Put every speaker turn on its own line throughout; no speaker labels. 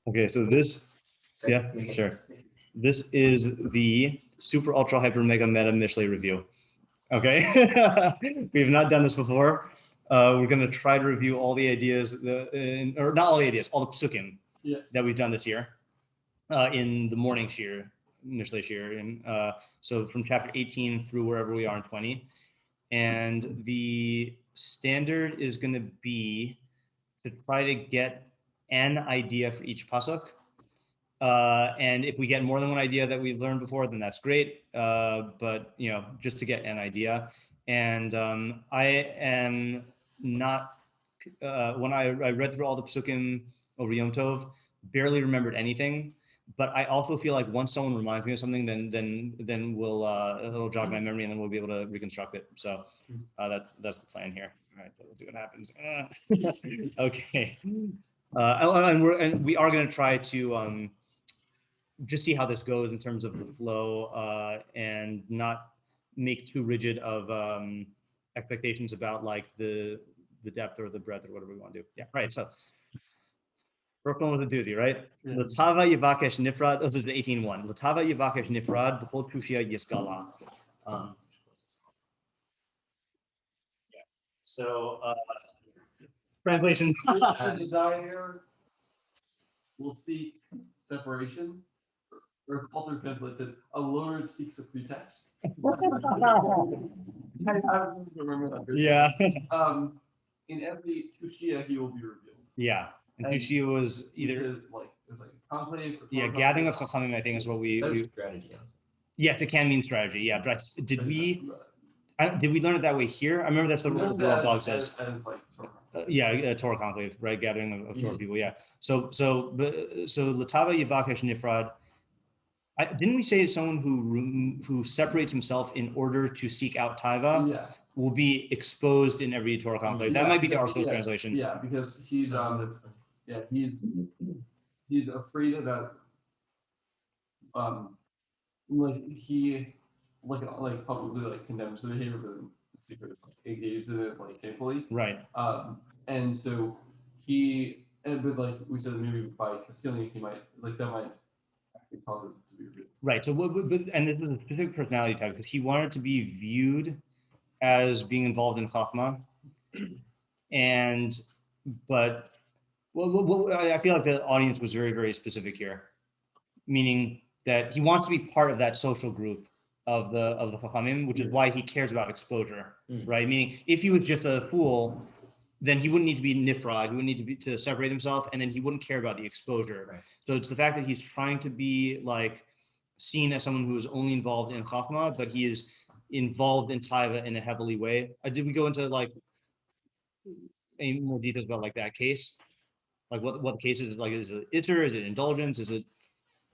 Okay, so this, yeah, sure. This is the super ultra hyper mega meta Mishlei review. Okay, we have not done this before. We're going to try to review all the ideas, or not all the ideas, all the pesukim that we've done this year in the morning shiur, Mishlei shiur, and so from chapter 18 through wherever we are in 20. And the standard is going to be to try to get an idea for each pasuk. And if we get more than one idea that we've learned before, then that's great. But just to get an idea. And I am not when I read through all the pesukim over Yom Tov, barely remembered anything. But I also feel like once someone reminds me of something, then it'll jog my memory, and then we'll be able to reconstruct it. So that's the plan here. All right, so we'll see what happens. Okay, and we are going to try to just see how this goes in terms of the flow, and not make too rigid of expectations about like the depth or the breadth or whatever we want to do. Yeah, right. So first one was a doozy, right? Latava Yivakesh Nifrad. This is the 18-1. Latava Yivakesh Nifrad b'chol tushia yiskala. Yeah. So translation.
The desire will seek separation, or also translated, a loner seeks a pretext. I remember that.
Yeah.
In every tushia he will be revealed.
Yeah. And tushia was either
it was like a conclave.
Yeah, gathering of chachamim, I think, is what we
strategy.
Yes, it can mean strategy. Yeah, but did we learn it that way here? I remember that's what the blog says.
As like
Torah conclave, right? Gathering of Torah people. Yeah. So Latava Yivakesh Nifrad. Didn't we say someone who separates himself in order to seek out taiva will be exposed in every Torah conclave? That might be the Arsenal's translation.
Yeah, because he's afraid of that. Like publicly like condemns the behavior, but in secret engages in it like shamefully.
Right.
And so but like we said, maybe by concealing it, he might that might actually cause it to be real.
Right. So and this is a specific personality type because he wanted to be viewed as being involved in chachma, but I feel like the audience was very, very specific here, meaning that he wants to be part of that social group of the chachamim, which is why he cares about exposure, right? Meaning, if he was just a fool, then he wouldn't need to be nifrad, he wouldn't need to separate himself, and then he wouldn't care about the exposure. Right. So it's the fact that he's trying to be like seen as someone who is only involved in chachma, but he is involved in taiva in a heavily way. Did we go into like any more details about like that case? Like what the case is like? Is it isser? Is it indulgence? Is it?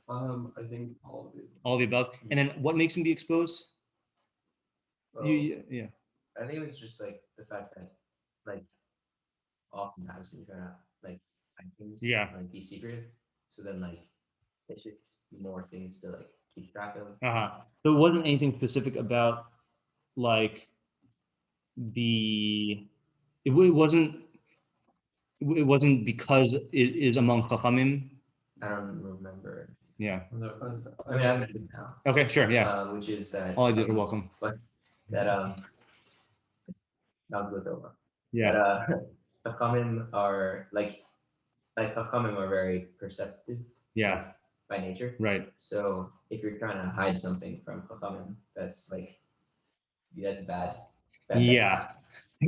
I think all of it.
All of the above. And then what makes him be exposed? Yeah.
I think it's just like the fact that like oftentimes when you're trying to like find things, like be secretive. So then like it's just more things to like keep track of.
So it wasn't anything specific about like it wasn't because it is among chachamim.
I don't remember.
Yeah.
I mean, I'm in it now.
Okay, sure. Yeah.
Which is that
all ideas are welcome.
But that now goes over.
Yeah.
That chachamim are like chachamim are very perceptive.
Yeah.
By nature.
Right.
So if you're trying to hide something from chachamim, that's bad.
Yeah.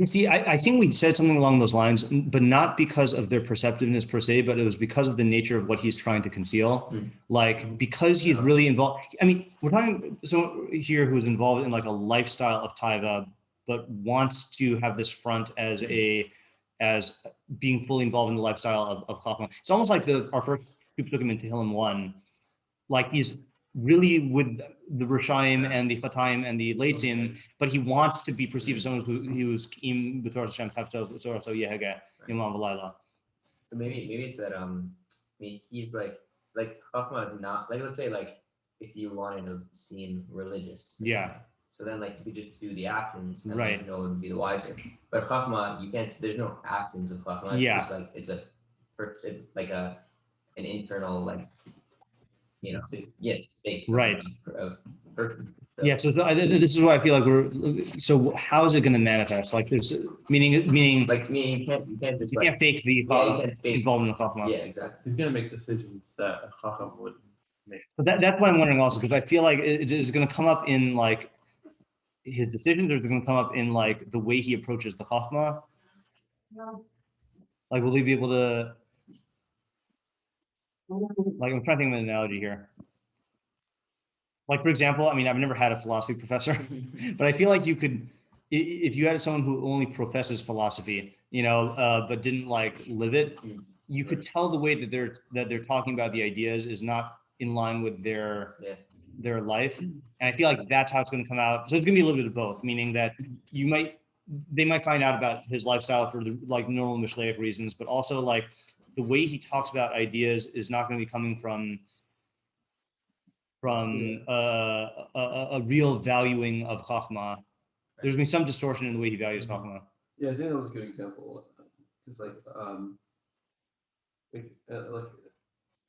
See, I think we said something along those lines, but not because of their perceptiveness per se, but it was because of the nature of what he's trying to conceal. Like, because he's really involved. I mean, we're talking someone here who's involved in like a lifestyle of taiva, but wants to have this front as being fully involved in the lifestyle of chachma. It's almost like our first people took him into Tehillim 1. Like he's really with the Rishayim and the Chatayim and the Leitzim, but he wants to be perceived as someone who's Kim B'Torah Hashem Chavtov B'Torah So Yehege Yom V'Layla.
So maybe it's that he's like Chachma is not like, let's say like if you wanted to seem religious.
Yeah.
So then like you just do the actions and
right.
No one would be the wiser. But Chachma, you can't. There's no actions of Chachma. It's just like it's like an internal like, state
Right.
of person. So,
Yeah, so this is why I feel like so how is it going to manifest? Like there's meaning
like meaning you can't just
you
like
can't fake the
you can't fake-
involved in the chachma.
yeah, exactly.
He's gonna make decisions that a chacham would make.
But that's why I'm wondering also, because I feel like it's going to come up in like his decisions, or is it going to come up in like the way he approaches the chachma? Like, will he be able to? Like, I'm trying to think of an analogy here. Like, for example, I mean, I've never had a philosophy professor, but I feel like you could, if you had someone who only professes philosophy, but didn't like live it, you could tell the way that they're talking about the ideas is not in line with their life. And I feel like that's how it's going to come out. So it's going to be a little bit of both, meaning that they might find out about his lifestyle for the like normal Mishleic reasons, but also like the way he talks about ideas is not going to be coming from a real valuing of chachma. There's been some distortion in the way he values chachma.
Yeah, I think that was a good example. It's like I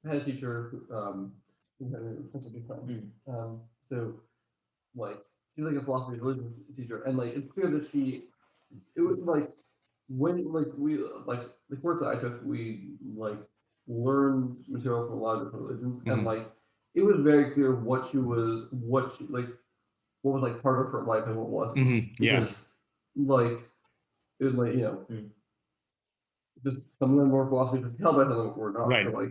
had a teacher who had a philosophy friend. So like she's like a philosophy religion teacher, and like it's clear that it was like when like we like the course that I took, we like learned material from a lot of different religions, and like it was very clear what she like what was like part of her life and what wasn't.
Yeah.
Because like it was like just some of them were philosophy could tell by some of them were not.
Right.
So, like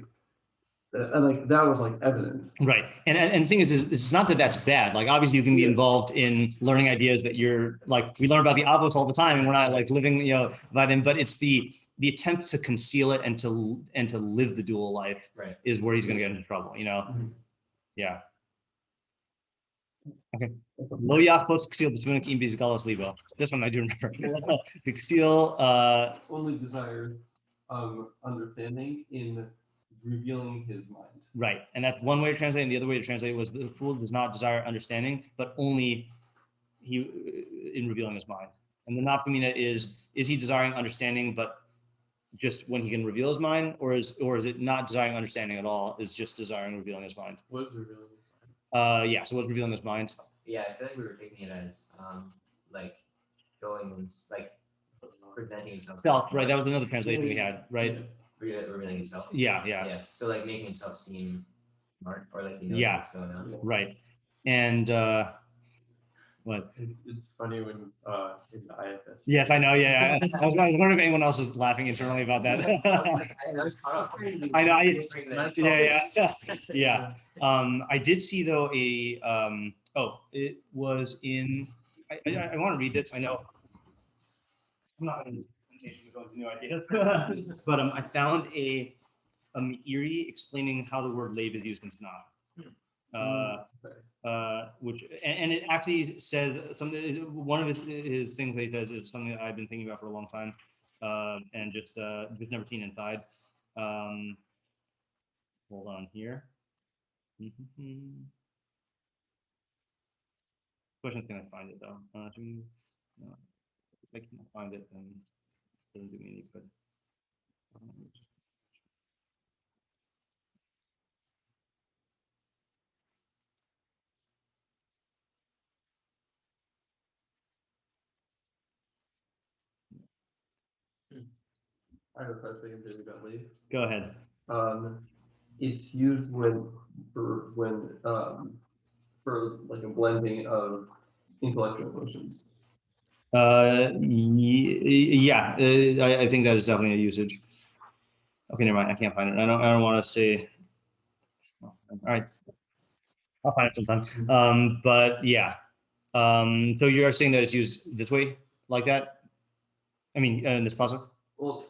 and like that was like evident.
Right. And the thing is it's not that that's bad. Like obviously you can be involved in learning ideas that you're like, we learn about the avos all the time and we're not like living, by them, but it's the attempt to conceal it and to live the dual life is where he's going to get into trouble, Yeah. Okay. Lo yachos ksil b'tmunik im bizgalas libo. This one I do remember. The ksil
only desires understanding in revealing his mind.
Right, and that's one way to translate, and the other way to translate was the fool does not desire understanding, but only in revealing his mind. And the nafkamina is he desiring understanding, but just when he can reveal his mind, or is it not desiring understanding at all? Is just desiring revealing his mind?
What is revealing his mind?
Yeah. So what's revealing his mind?
Yeah, I feel like we were taking it as like showing like presenting himself.
Self, right? That was another translation we had, right?
Revealing himself.
Yeah.
So like making himself seem smart or like what's going on.
Right. And what?
It's funny when in the IFS.
Yes, I know. Yeah, I was wondering if anyone else is laughing internally about that. I know. Yeah. I did see though it was in. I want to read this. I know. I'm not going to go into new ideas, but I found a Erie explaining how the word lave is used in Tanakh. Which and it actually says something. One of his things that he says is something that I've been thinking about for a long time, and just never seen inside. Hold on here. Question's can I find it though? If I can't find it, then it doesn't do me any good.
I have a question about leave.
Go ahead.
It's used for like a blending of intellectual emotions.
Yeah, I think that is definitely a usage. Okay, never mind. I can't find it. I don't want to say. All right, I'll find it sometime. But yeah. So you're saying that it's used this way, like that? I mean, in this pasuk.
Well,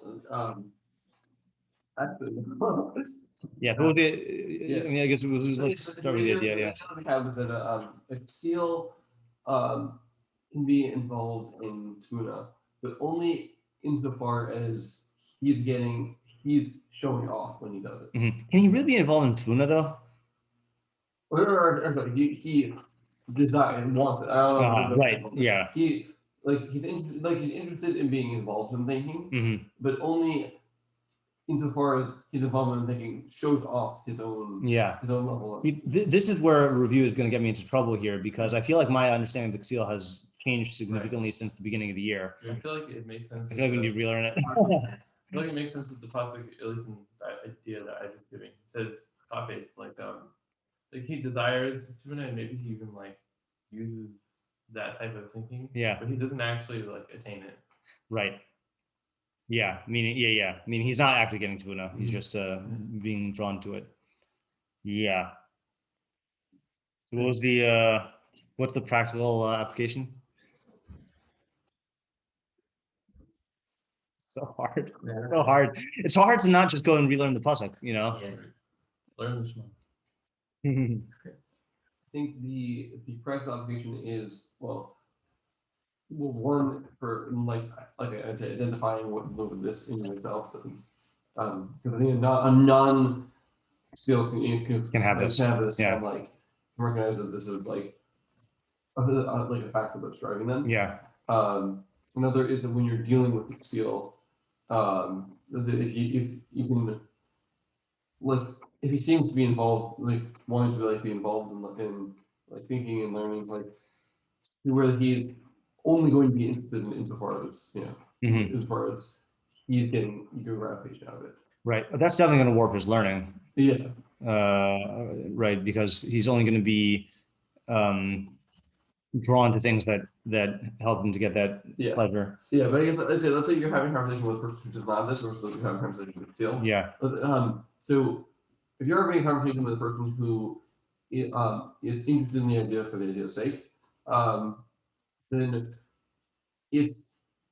actually,
Yeah. Who did? I mean, I guess it was like start with the idea. Yeah.
We have is that a seal can be involved in tuna, but only insofar as he's showing off when he does it.
Can he really be involved in tuna though?
Or sorry, he desires and wants it. I don't know.
Right. Yeah.
He's interested in being involved in thinking, but only insofar as his involvement in thinking shows off his own level of.
This is where a review is going to get me into trouble here, because I feel like my understanding of the seal has changed significantly since the beginning of the year.
I feel like it makes sense.
I feel like we need to relearn it.
I feel like it makes sense that the pasuk, at least in that idea that I was giving, says like he desires tuna, and maybe he even like uses that type of thinking.
Yeah.
But he doesn't actually like attain it.
Right. Yeah. Meaning, I mean, he's not actually getting tuna. He's just being drawn to it. Yeah. So what was what's the practical application? So hard.
Yeah.
So hard. It's so hard to not just go and relearn the pasuk, you know?
Yeah.
Learn the Shema. I think the practical application is one for like identifying what this in yourself, because I think a non skill
Can have this. Yeah.
and like recognize that this is like a factor that's driving them.
Yeah.
Another is that when you're dealing with the seal, that if you can like if he seems to be involved, like wanting to like be involved in like thinking and learning, like where he's only going to be interested in insofar as as far as he's getting gratification out of it.
Right. That's definitely going to warp his learning.
Yeah.
Right, because he's only going to be drawn to things that help him to get that pleasure.
Yeah, but I guess let's say you're having a conversation with a person who does not have this, versus you're having a conversation with seal.
Yeah.
So if you're having a conversation with a person who is interested in the idea for the idea's sake, then if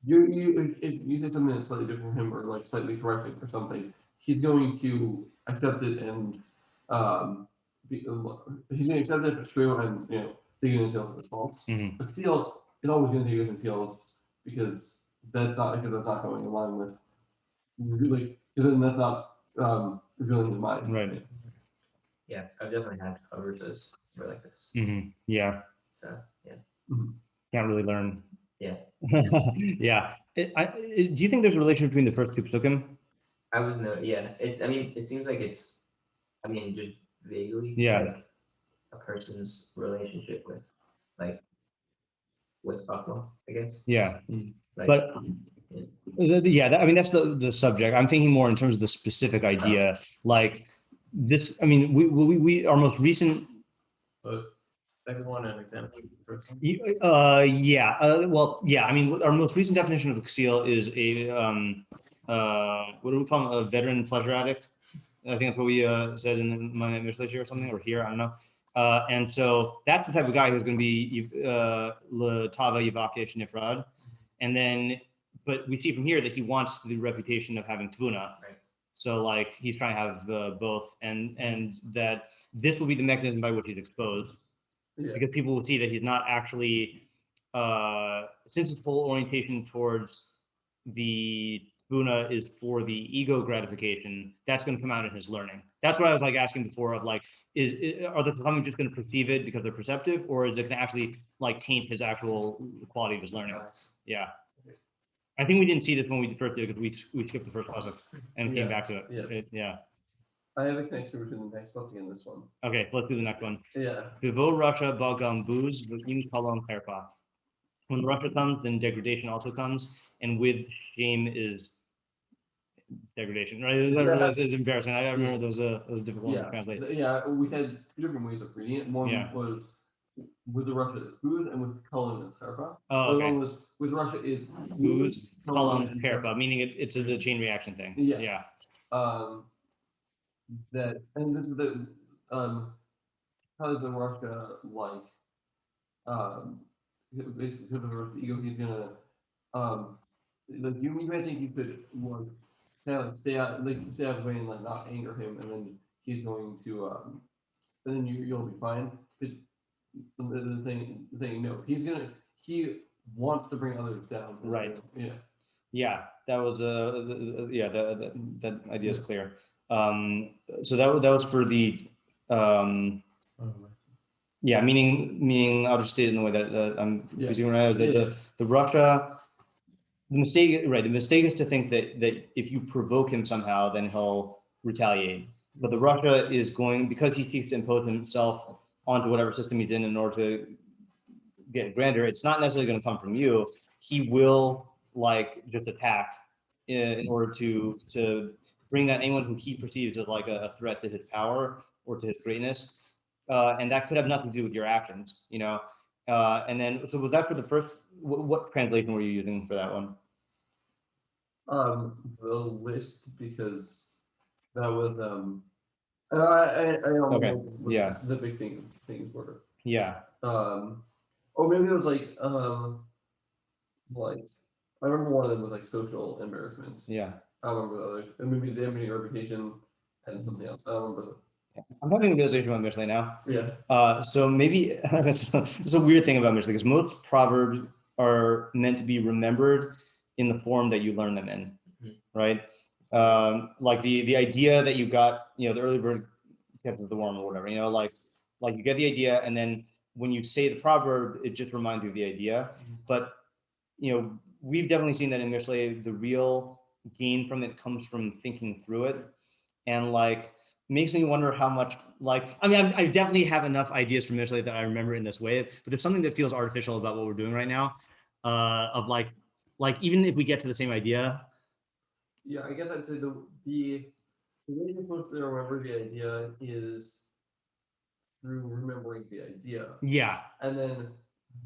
you say something that's slightly different from him or like slightly correcting or something, he's going to accept it and he's going to accept it if it's true and taking himself as false. But seal is always going to take us in peels because that's not going in line with really, because then that's not revealing his mind.
Right.
Yeah, I've definitely had conversations where like this.
Yeah.
So yeah.
Can't really learn.
Yeah.
Yeah. Do you think there's a relation between the first two pesukim?
It's. I mean, it seems like it's. I mean, just vaguely.
Yeah.
Like a person's relationship with Buffalo, I guess.
Yeah.
Like,
but I mean, that's the subject. I'm thinking more in terms of the specific idea, like this. I mean, we our most recent.
Second one, an example. First one.
Well, yeah. I mean, our most recent definition of a seal is a what do we call him? A veteran pleasure addict. I think that's what we said in my Mishlei or something, or here. I don't know. And so that's the type of guy who's going to be l'tava yivakesh nifrad, and then, but we see from here that he wants the reputation of having tbuna.
Right.
So like he's trying to have both, and that this will be the mechanism by which he's exposed. Yeah. Because people will see that he's not actually, since his whole orientation towards the tbuna is for the ego gratification, that's going to come out in his learning. That's what I was like asking before of like, are the Chachamim just going to perceive it because they're perceptive, or is it going to actually like taint his actual quality of his learning? Yeah. I think we didn't see this when we first did it because we skipped the first pasuk and came back to it. Yeah.
I have a connection between the next pasuk and this one.
Okay, let's do the next one.
Yeah.
Vivo Russia Balgam booz v'im kalom herpa. When Russia comes, then degradation also comes, and with shame is degradation, right? It's embarrassing. I remember those difficult ones to translate.
Yeah, we had two different ways of reading it. One was with the Russia is booz, and with kalom is herpa.
Oh, okay.
The other one was with Russia is
booz, kalom, herpa, meaning it's the chain reaction thing. Yeah.
That and this is the because in Russia like basically because of the ego, he's gonna like you might think you could like kind of stay out of the way and like not anger him, and then he's going to and then you'll be fine. But the thing no, he wants to bring others down.
Right.
Yeah.
Yeah, that was that idea is clear. So that was for the meaning I'll just state it in the way that I'm using right now is that the Russia The mistake is to think that if you provoke him somehow, then he'll retaliate. But the Russia is going, because he seeks to impose himself onto whatever system he's in order to get grander, it's not necessarily going to come from you. He will like just attack in order to bring down anyone who he perceives as like a threat to his power or to his greatness. And that could have nothing to do with your actions, you know. And then, so was that for the first, what translation were you using for that one?
The list, because that was I don't
Okay.
know what
Yeah.
the specific things were.
Yeah.
Or maybe it was like I remember one of them was like social embarrassment.
Yeah.
I remember the other, and maybe examining your reputation and something else. I don't remember.
I'm having a realization about Mishlei now.
Yeah.
So maybe that's a weird thing about Mishlei, because most proverbs are meant to be remembered in the form that you learn them in, right? Like the idea that you got, you know, the early bird catches the worm or whatever, you know, like you get the idea, and then when you say the proverb, it just reminds you of the idea. But you know, we've definitely seen that in Mishlei, the real gain from it comes from thinking through it, and like makes me wonder how much, like, I mean, I definitely have enough ideas from Mishlei that I remember in this way, but there's something that feels artificial about what we're doing right now, of like even if we get to the same idea.
Yeah, I guess I'd say the way you're supposed to remember the idea is through remembering the idea.
Yeah.
And then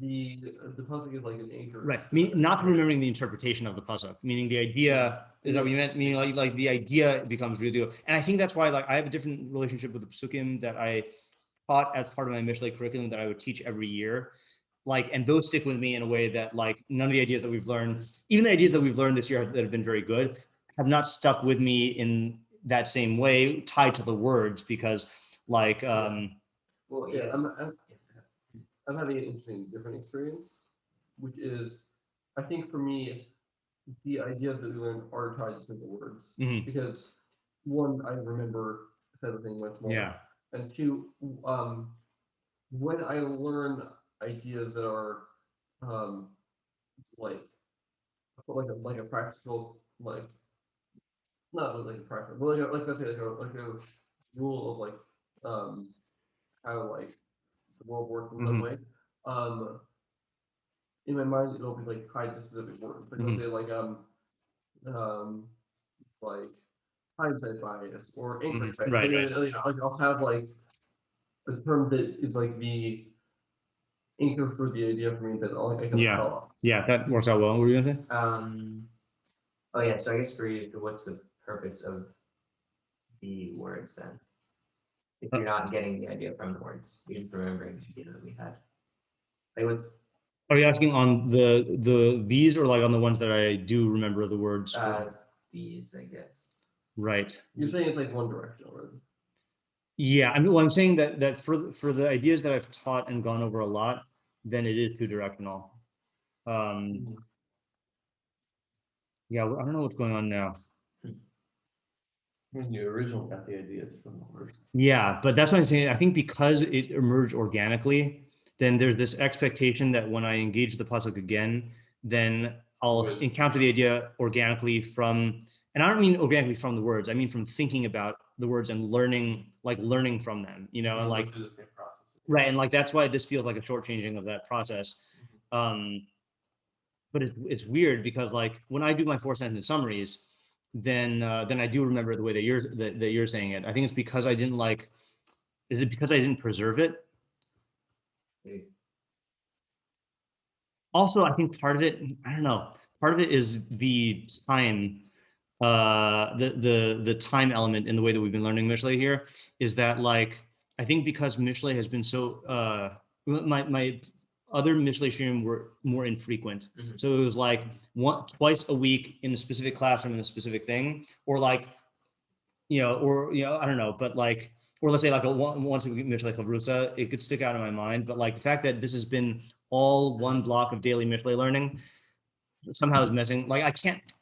the pasuk is like an anchor.
Right. Not remembering the interpretation of the pasuk, meaning the idea. Is that what you meant? Meaning like the idea becomes real deal. And I think that's why like I have a different relationship with the pesukim that I taught as part of my Mishlei curriculum that I would teach every year. Like, and those stick with me in a way that like none of the ideas that we've learned, even the ideas that we've learned this year that have been very good, have not stuck with me in that same way, tied to the words, because like
well, yeah, I'm having an interesting different experience, which is, I think for me, the ideas that we learn are tied to the words, because one, I remember everything much more.
Yeah.
And two, when I learn ideas that are like a practical, like not really like a practical, but like let's say like a rule of like how like the world works in some way. In my mind it'll be like tied to specific words. Like let's say like hindsight bias or anchor effect.
Right,
right. Like, I'll have like a term that is like the anchor for the idea for me that I can follow.
Yeah, that works out well. What were you gonna say?
Oh yeah, so I guess for you, what's the purpose of the words then? If you're not getting the idea from the words, you're just remembering the idea that we had. Like what's
Are you asking on the these or like on the ones that I do remember the words?
these, I guess.
Right.
You're saying it's like one directional, right?
Yeah, I mean, well, I'm saying that for the ideas that I've taught and gone over a lot, then it is two directional. Yeah, I don't know what's going on now.
When you originally got the ideas from the word.
Yeah, but that's what I'm saying. I think because it emerged organically, then there's this expectation that when I engage the pasuk again, then I'll encounter the idea organically from, and I don't mean organically from the words. I mean from thinking about the words and learning from them. You know, and like right, and like that's why this feels like a shortchanging of that process. But it's weird because like when I do my 4 sentence summaries, then I do remember the way that you're saying it. I think it's because I didn't like. Is it because I didn't preserve it? Also, I think part of it, I don't know. Part of it is the time, the time element in the way that we've been learning Mishlei here. Is that like I think because Mishlei has been so my other Mishlei shiurim were more infrequent. So it was like twice a week in a specific classroom in a specific thing, or like, I don't know, but like, or let's say like once a week Mishlei Chavrusa, it could stick out in my mind. But like the fact that this has been all one block of daily Mishlei learning somehow is missing. Like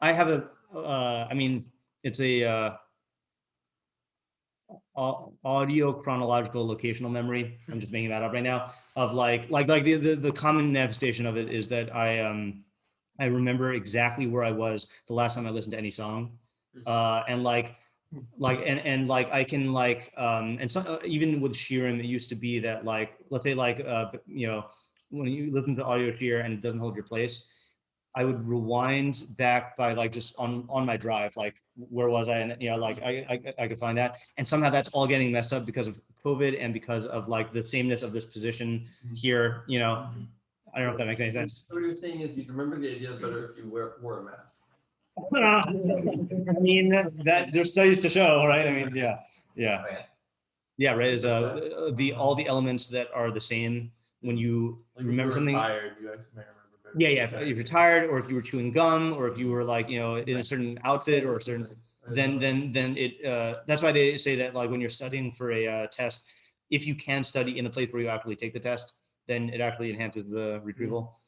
I have I mean, it's a audio chronological locational memory. I'm just making that up right now of like the common manifestation of it is that I remember exactly where I was the last time I listened to any song, and like I can and some even with shiurim, it used to be that like, let's say like when you listen to audio shiur and it doesn't hold your place, I would rewind back by like just on my drive, like where was I, and like I could find that, and somehow that's all getting messed up because of COVID and because of like the sameness of this position here. I don't know if that makes any sense.
So what you're saying is you'd remember the ideas better if you wore a mask.
I mean, that there's studies to show, right? I mean, yeah, right. Is all the elements that are the same when you
Like
remember
if you were
something.
tired, you actually might remember better.
Yeah. If you're tired, or if you were chewing gum, or if you were like in a certain outfit or a certain, then it. That's why they say that like when you're studying for a test, if you can study in the place where you actually take the test, then it actually enhances the retrieval.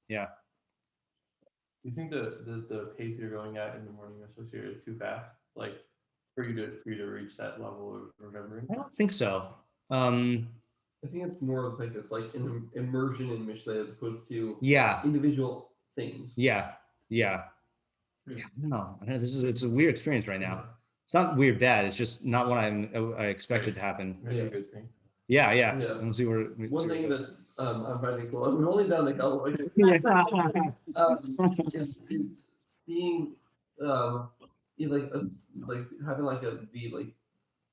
Yeah.
Do you think the pace you're going at in the morning associated is too fast, like for you to reach that level of remembering?
I don't think so.
I think it's more of like it's like an immersion in Mishlei as opposed to
Yeah.
individual things.
Yeah. No, it's a weird experience right now. It's not weird bad. It's just not what I expected to happen.
Maybe a good thing.
Yeah.
Yeah.
Let's see where.
One thing that I'm finding cool, I'm only down to California, is seeing like having like the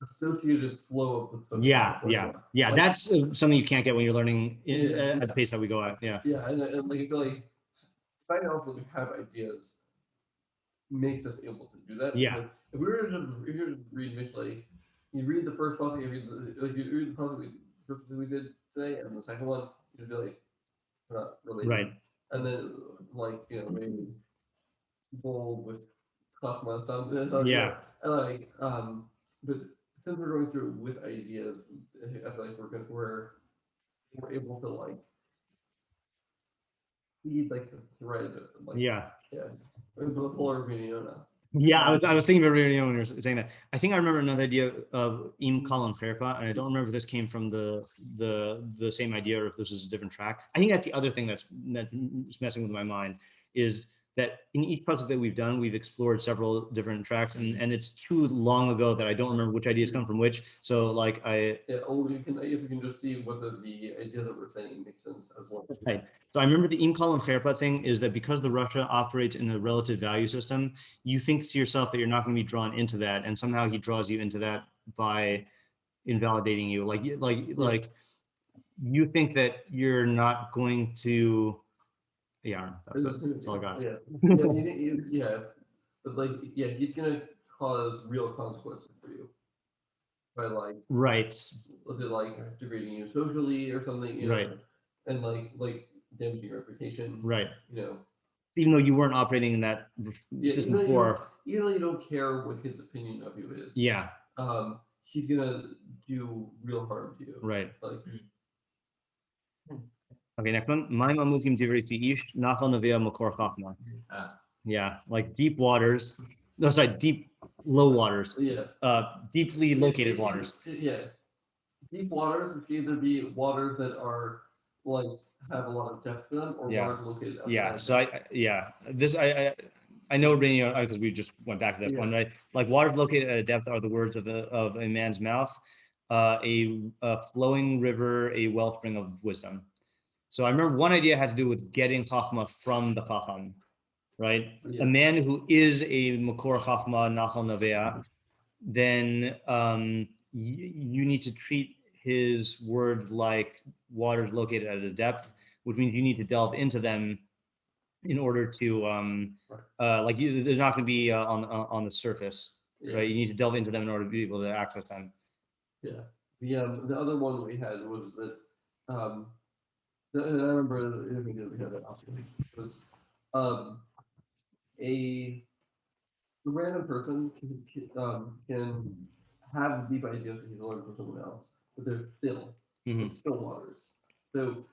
associated flow of the book.
Yeah. That's something you can't get when you're learning at the pace that we go at. Yeah.
Yeah, and like I feel like finding out that we have ideas makes us able to do that.
Yeah.
Because if we were to read Mishlei, you read the first pasuk, you read the pasuk we did today, and the second one, you'd be like, we're not related.
Right.
And then like maybe bold with Chachma sounds
Yeah.
and like but since we're going through with ideas, I feel like we're able to like feed like the thread of like
Yeah.
the polar video now.
Yeah, I was thinking about radio when you were saying that. I think I remember another idea of im kalam kherpa, and I don't remember if this came from the same idea or if this is a different track. I think that's the other thing that's messing with my mind, is that in each pasuk that we've done, we've explored several different tracks, and it's too long ago that I don't remember which ideas come from which. So like I
guess you can just see whether the idea that we're saying makes sense as well.
Right. So I remember the im kalam kherpa thing is that because the Russia operates in a relative value system, you think to yourself that you're not going to be drawn into that, and somehow he draws you into that by invalidating you. Like you think that you're not going to. Yeah, that's all I got.
Yeah, but like he's gonna cause real consequences for you by like
right,
degrading you socially or something.
Right.
And like damaging your reputation.
Right.
Even
though you weren't operating in that system before.
Even though you don't care what his opinion of you is.
Yeah.
He's gonna do real harm to you.
Right.
Like.
Okay, next one. My mamukim divrei fi ish nachal nevia makor chachma. Yeah, like deep waters. No, sorry, deep low waters.
Yeah.
Deeply located waters.
Yeah. Deep waters would either be waters that are like have a lot of depth to them, or waters located outside.
Yeah. So I know because we just went back to that one, right? Like waters located at a depth are the words of a man's mouth, a flowing river, a wellspring of wisdom. So I remember one idea had to do with getting chachma from the chacham, right?
Yeah.
A man who is a makor chachma nachal nevea, then you need to treat his word like waters located at a depth, which means you need to delve into them in order to they're not going to be on the surface, right? You need to delve into them in order to be able to access them. Yeah.
The other one we had was that I remember we had that option was a random person can have deep ideas that he's learned from someone else, but they're still waters. So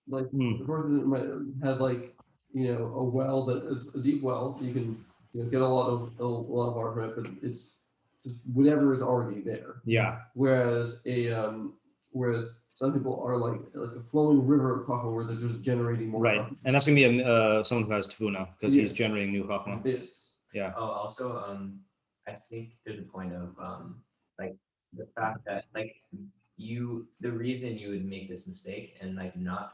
like the person has like a well that it's a deep well, you can get a lot of water from it, but it's just whatever is already there.
Yeah.
Whereas some people are like a flowing river of chachma where they're just generating more.
Right, and that's gonna be someone who has tefuna because he's generating new chachma.
Yes.
Yeah.
Oh, also, I think to the point of like the fact that like the reason you would make this mistake and like not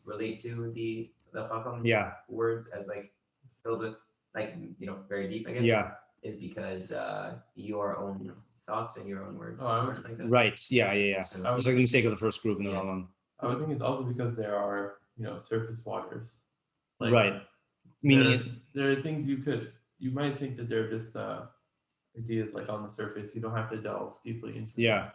relate to the chacham words as like filled with like very deep, I guess.
Yeah.
Is because your own thoughts and your own words. Like that.
Right. Yeah.
So,
It's like the mistake of the first group and the wrong one.
I would think it's also because there are, surface waters. Like,
right. Meaning
there are things you might think that they're just ideas like on the surface. You don't have to delve deeply into them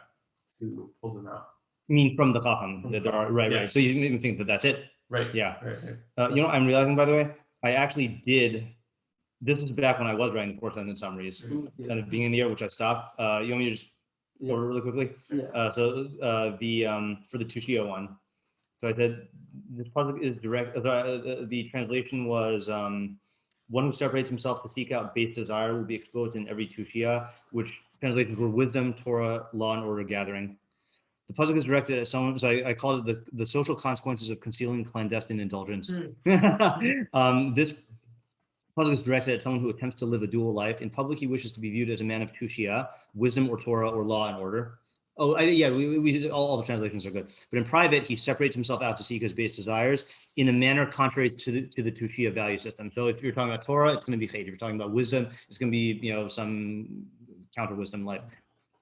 to pull them out.
I mean, from the chacham that there are, right. So you didn't even think that that's it.
Right.
Yeah.
Right.
I'm realizing, by the way, I actually did. This was back when I was writing the 4 sentence summaries at the beginning of the year, which I stopped. You want me to just order really quickly?
Yeah.
So for the Tushio one, so I said this pasuk is direct. The translation was one who separates himself to seek out base desire will be exposed in every Tushia, which translations were wisdom, Torah, law, and order gathering. The pasuk is directed at someone, so I called it the social consequences of concealing clandestine indulgence. This pasuk is directed at someone who attempts to live a dual life. In public, he wishes to be viewed as a man of tushia, wisdom or Torah or law and order. Oh, we all the translations are good. But in private, he separates himself out to seek his base desires in a manner contrary to the tushia value system. So if you're talking about Torah, it's going to be chait. If you're talking about wisdom, it's going to be some counter wisdom life.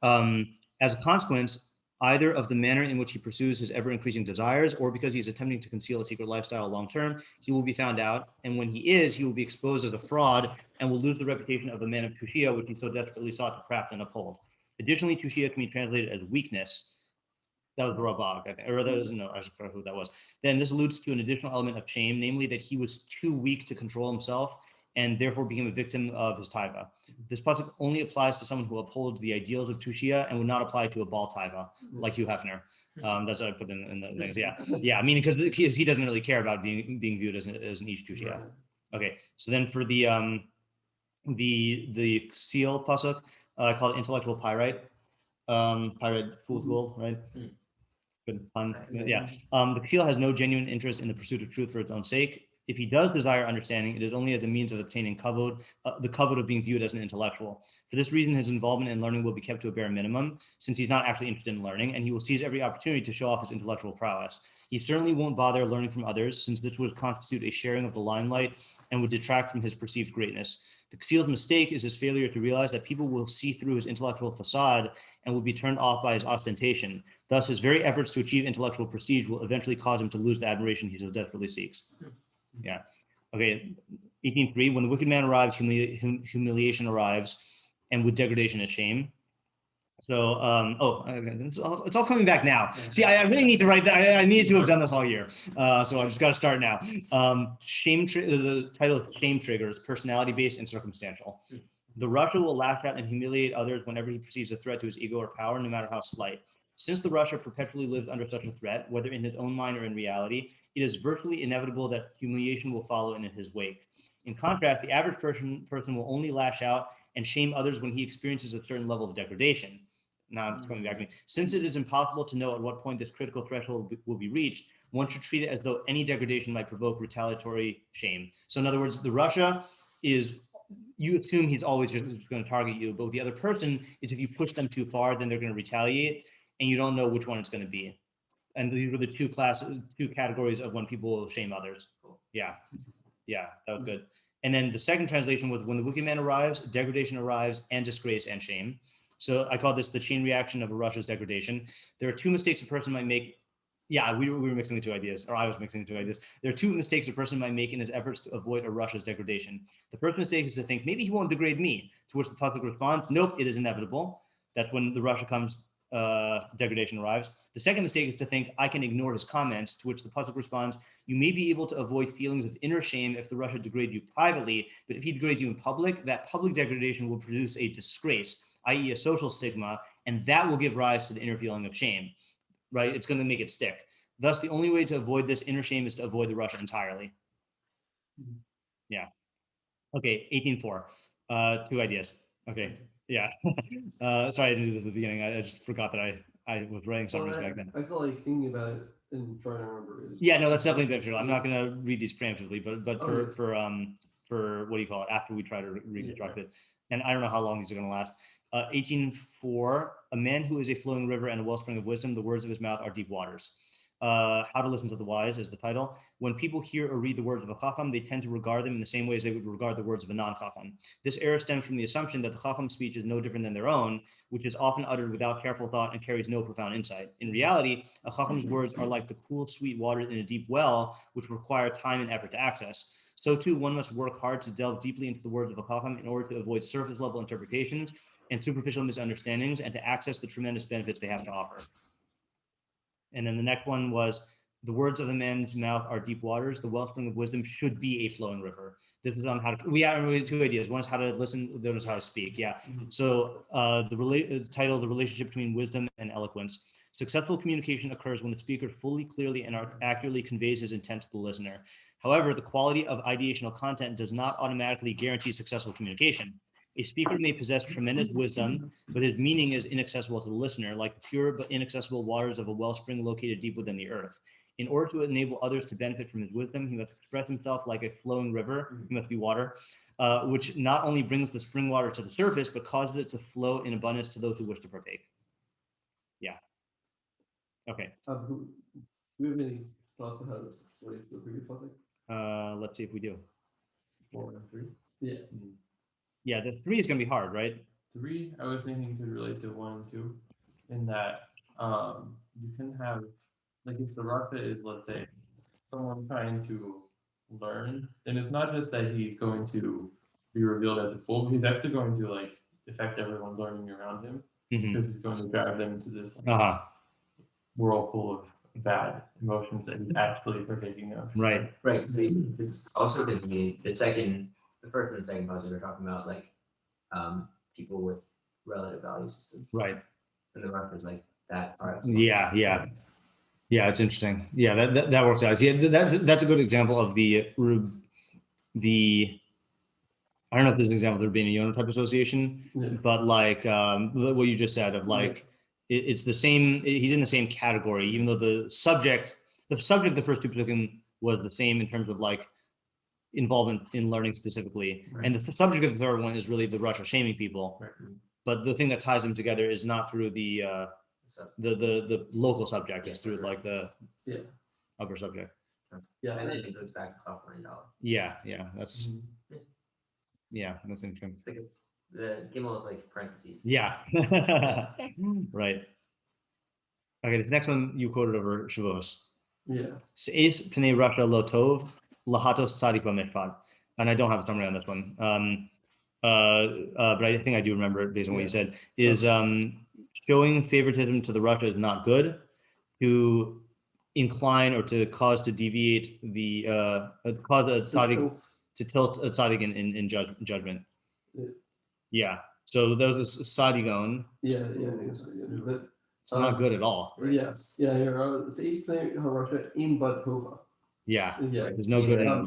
As a consequence, either of the manner in which he pursues his ever-increasing desires or because he's attempting to conceal a secret lifestyle long-term, he will be found out. And when he will be exposed as a fraud and will lose the reputation of a man of tushia, which he so desperately sought to craft and uphold. Additionally, tushia can be translated as weakness. That was Rabag, I think, or that was, no, I forgot who that was. Then this alludes to an additional element of shame, namely that he was too weak to control himself and therefore became a victim of his taiva. This pasuk only applies to someone who upholds the ideals of tushia and would not apply to a Baal taiva, like Hugh Hefner. That's what I put in the things. Yeah. Meaning because he doesn't really care about being viewed as an ish tushia. Right. Okay, so then for the seal pasuk, called intellectual pyrite. Pyrite fool's gold, right? Good pun. Yeah. The seal has no genuine interest in the pursuit of truth for its own sake. If he does desire understanding, it is only as a means of obtaining kavod, the kavod of being viewed as an intellectual. For this reason, his involvement in learning will be kept to a bare minimum, since he's not actually interested in learning, and he will seize every opportunity to show off his intellectual prowess. He certainly won't bother learning from others, since this would constitute a sharing of the limelight and would detract from his perceived greatness. The seal's mistake is his failure to realize that people will see through his intellectual facade and will be turned off by his ostentation. Thus, his very efforts to achieve intellectual prestige will eventually cause him to lose the admiration he so desperately seeks. Yeah. Okay. 18.3. When the wicked man arrives, humiliation arrives, and with degradation is shame. So, it's all coming back now. See, I really need to write that. I needed to have done this all year. So I just got to start now. The title is Shame Triggers, personality-based and circumstantial. The Russia will lash out and humiliate others whenever he perceives a threat to his ego or power, no matter how slight. Since the Russia perpetually lives under such a threat, whether in his own mind or in reality, it is virtually inevitable that humiliation will follow in his wake. In contrast, the average person will only lash out and shame others when he experiences a certain level of degradation. Now it's coming back to me. Since it is impossible to know at what point this critical threshold will be reached, one should treat it as though any degradation might provoke retaliatory shame. So in other words, the Russia is, you assume he's always just going to target you, but with the other person is if you push them too far, then they're going to retaliate, and you don't know which one it's going to be. And these were the two categories of when people will shame others. Yeah, that was good. And then the second translation was when the wicked man arrives, degradation arrives, and disgrace and shame. So I call this the chain reaction of a Russia's degradation. There are two mistakes a person might make. Yeah, we were mixing the two ideas, or I was mixing the two ideas. There are two mistakes a person might make in his efforts to avoid a Russia's degradation. The first mistake is to think, maybe he won't degrade me, to which the pasuk responds, nope, it is inevitable. That's when the Russia comes, degradation arrives. The second mistake is to think, I can ignore his comments, to which the pasuk responds, you may be able to avoid feelings of inner shame if the Russia degrade you privately, but if he degrades you in public, that public degradation will produce a disgrace, i.e. a social stigma, and that will give rise to the inner feeling of shame, right? It's going to make it stick. Thus, the only way to avoid this inner shame is to avoid the Russia entirely. Yeah. Okay, 18.4. Two ideas. Okay, yeah. Sorry, I didn't do this at the beginning. I just forgot that I I was writing summaries back then.
I feel like thinking about it and trying to remember it.
Yeah, no, that's definitely beneficial. I'm not going to read these preemptively, but
Okay.
for what do you call it, after we try to reconstruct it, and I don't know how long these are going to last. 18:4, a man who is a flowing river and a wellspring of wisdom, the words of his mouth are deep waters. How to listen to the wise is the title. When people hear or read the words of a chacham, they tend to regard them in the same way as they would regard the words of a non-chacham. This error stems from the assumption that the chacham's speech is no different than their own, which is often uttered without careful thought and carries no profound insight. In reality, a chacham's words are like the cool, sweet waters in a deep well, which require time and effort to access. So too, one must work hard to delve deeply into the words of a chacham in order to avoid surface-level interpretations and superficial misunderstandings, and to access the tremendous benefits they have to offer. And then the next one was, the words of a man's mouth are deep waters. The wellspring of wisdom should be a flowing river. This is on how to, we have really two ideas. One is how to listen, the other is how to speak. Yeah. So the title, the relationship between wisdom and eloquence. Successful communication occurs when the speaker fully, clearly, and accurately conveys his intent to the listener. However, the quality of ideational content does not automatically guarantee successful communication. A speaker may possess tremendous wisdom, but his meaning is inaccessible to the listener, like the pure but inaccessible waters of a wellspring located deep within the earth. In order to enable others to benefit from his wisdom, he must express himself like a flowing river. He must be water, which not only brings the spring water to the surface, but causes it to flow in abundance to those who wish to partake. Yeah. Okay.
Do we have any thoughts on how this relates to the previous topic?
Let's see if we do.
4 and 3.
Yeah.
Yeah, the 3 is going to be hard, right?
3, I was thinking could relate to 1 and 2, in that you can have, like, if the Rafa is, let's say, someone trying to learn, then it's not just that he's going to be revealed as a fool, but he's actually going to, like, affect everyone learning around him, because he's going to drive them into this whirlpool of bad emotions that he's actually partaking of.
Right.
Right. So this also because the first and the second pasuk are talking about like people with relative value systems.
Right.
And the reference like that part.
Yeah. It's interesting. Yeah, that works out. Yeah, that's a good example of the I don't know if this is an example of there being a unit type association, but like what you just said of like it's the same. He's in the same category, even though the subject of the first two pesukim was the same in terms of like involvement in learning specifically, and the subject of the third one is really the Russia shaming people.
Right.
But the thing that ties them together is not through the local subject; it's through like the upper subject.
Yeah, and then it goes back to $1,200.
Yeah, that's that's interesting.
The Gimel is like parentheses.
Yeah, right. Okay, this next one you quoted over Shavuos.
Yeah.
Seis pnei Rasha lo tov, lahatos tzadik b'mishpat. And I don't have a summary on this one. But I think I do remember it based on what you said. Is showing favoritism to the Rasha is not good. To incline or to cause to deviate the cause a tzaddik to tilt a tzaddik in judgment. Yeah. So there was this tzaddigon.
Yeah.
It's not good at all.
Right? Yes. Yeah. It's East playing Russia in Badkova.
Yeah.
Yeah.
There's no good in it.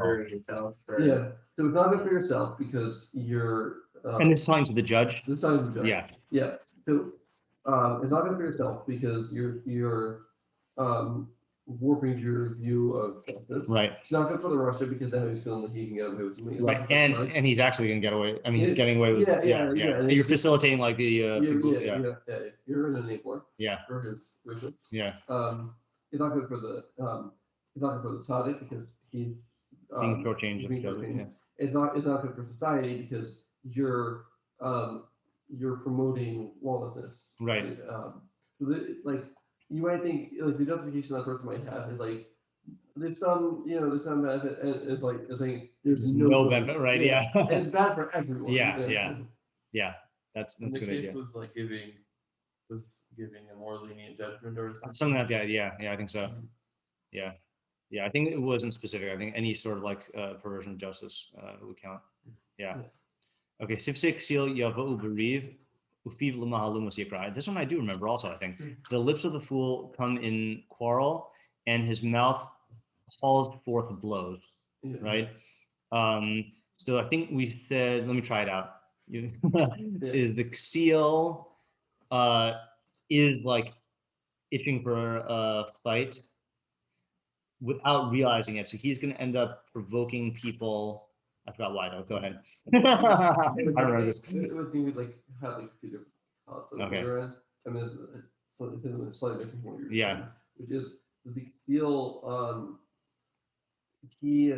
Yeah. So it's not good for yourself because you're.
And it's talking to the judge.
It's talking to the judge.
Yeah.
Yeah. So it's not good for yourself because you're warping your view of justice.
Right.
It's not good for the Russia because now he's feeling like he can get away with something.
Right. And he's actually gonna get away. I mean, he's getting away with.
Yeah.
You're facilitating like the people.
You're an enabler.
Yeah.
For his wishes.
Yeah.
It's not good for the tzaddik because he's
being shortchanged.
It's not good for society because you're promoting lawlessness.
Right.
Like you might think like the justification that person might have is like there's some benefit and it's saying there's no
benefit, right? Yeah.
And it's bad for everyone.
Yeah. That's a good idea.
Was like giving a more lenient judgment or something.
Something like that. Yeah, I think so. Yeah. I think it wasn't specific. I think any sort of like perversion of justice would count. Yeah. Okay. Sipsik seal yavo uberiv ufiv l'mahalumos yikra. This one I do remember also. I think the lips of the fool come in quarrel, and his mouth hauls forth blows.
Yeah.
Right. So I think we said. Let me try it out. Is the seal is like itching for a fight without realizing it. So he's going to end up provoking people. I forgot why though. Go ahead. I don't remember this.
It would think like had like a few different
Okay.
I mean, it's slightly different from what you're
Yeah.
saying, which is the feel. He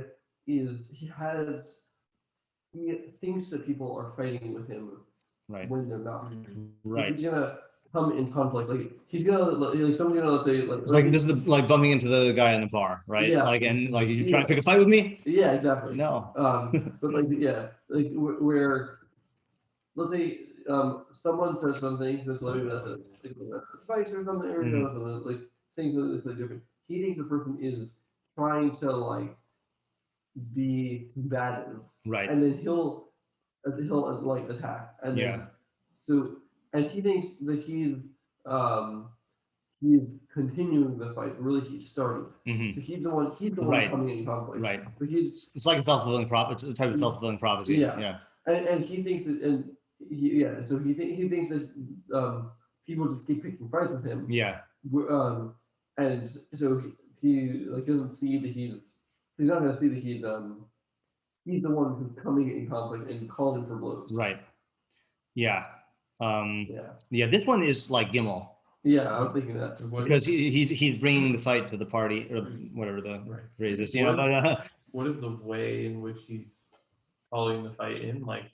thinks that people are fighting with him
Right.
when they're not.
Right.
He's gonna come in conflict. Like he's gonna like someone's gonna, let's say like
It's like this is like bumping into the guy in the bar, right?
Yeah.
Like and like you trying to pick a fight with me?
Yeah, exactly.
No.
But like yeah, like where let's say someone says something that's like that's a advice or something or something, like saying something that's like different. He thinks the person is trying to like be combative,
Right.
and then he'll like attack, and
Yeah.
then so and he thinks that he's continuing the fight. Really, he's starting. So he's the one
Right.
coming in conflict.
Right.
But he's
It's like a self-fulfilling prophecy. It's a type of self-fulfilling prophecy.
Yeah.
Yeah.
and he thinks that so he thinks that people just keep picking fights with him.
Yeah.
And so he like doesn't see that he's not gonna see that he's the one who's coming in conflict and calling for blows.
Right. Yeah.
Yeah.
Yeah. This one is like Gimel
Yeah, I was thinking that.
because he's bringing the fight to the party or whatever the phrase is. You know.
What is the way in which he's calling the fight in? Like,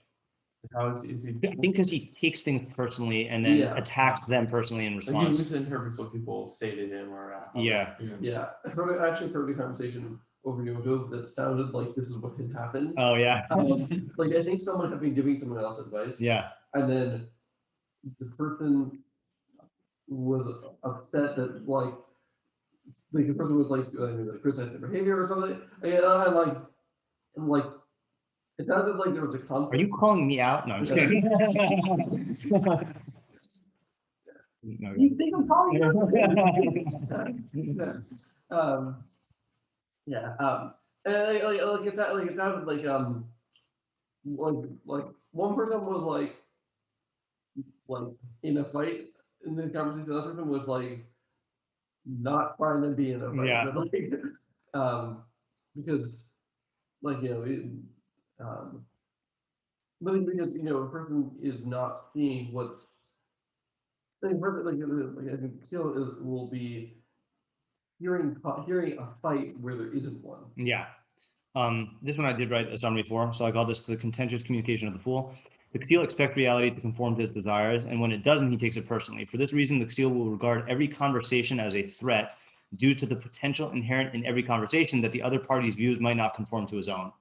how is he?
I think because he takes things personally and then attacks them personally in
Like he
response.
misinterprets what people say to him or.
Yeah.
Yeah, I actually heard a conversation over Yodo that sounded like this is what had happened.
Oh yeah.
Like I think someone had been giving someone else advice.
Yeah.
And then the person was upset that like the person was like criticizing their behavior or something. And like it sounded like there was a conflict.
Are you calling me out? No, I'm just kidding. No,
You think I'm calling you out? Yeah. And it sounded like one person was like in a fight in the conversation. The other person was like not trying to be in a fight.
Yeah.
But, because because a person is not seeing what's I think still will be hearing a fight where there isn't one.
Yeah. This one I did write a summary for, so I call this the contentious communication of the fool. The Ksil expects reality to conform to his desires, and when it doesn't, he takes it personally. For this reason, the Ksil will regard every conversation as a threat due to the potential inherent in every conversation that the other party's views might not conform to his own.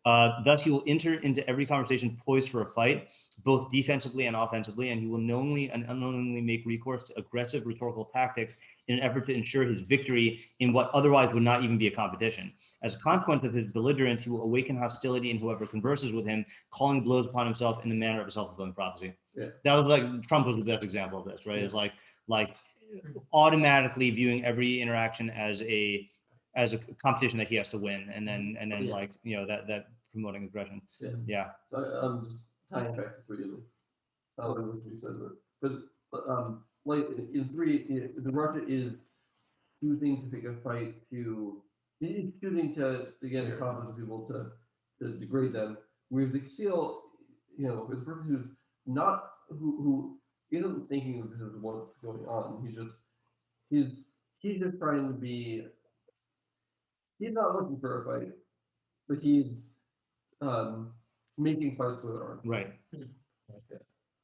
Thus, he will enter into every conversation poised for a fight, both defensively and offensively, and he will knowingly and unknowingly make recourse to aggressive rhetorical tactics in an effort to ensure his victory in what otherwise would not even be a competition. As a consequence of his belligerence, he will awaken hostility in whoever converses with him, calling blows upon himself in the manner of a self-fulfilling prophecy.
Yeah.
That was like Trump was the best example of this, right? Yeah. It's like automatically viewing every interaction as a competition that he has to win, and then that promoting aggression. Yeah.
So I'm just tying it back to 3. I don't know what you said, but like in 3, the Russia is choosing to pick a fight he's choosing to get in conflict with people to degrade them, whereas the Ksil, is a person who's not who isn't thinking that this is what's going on. He's just trying to be. He's not looking for a fight, but he's making fights with our
Right.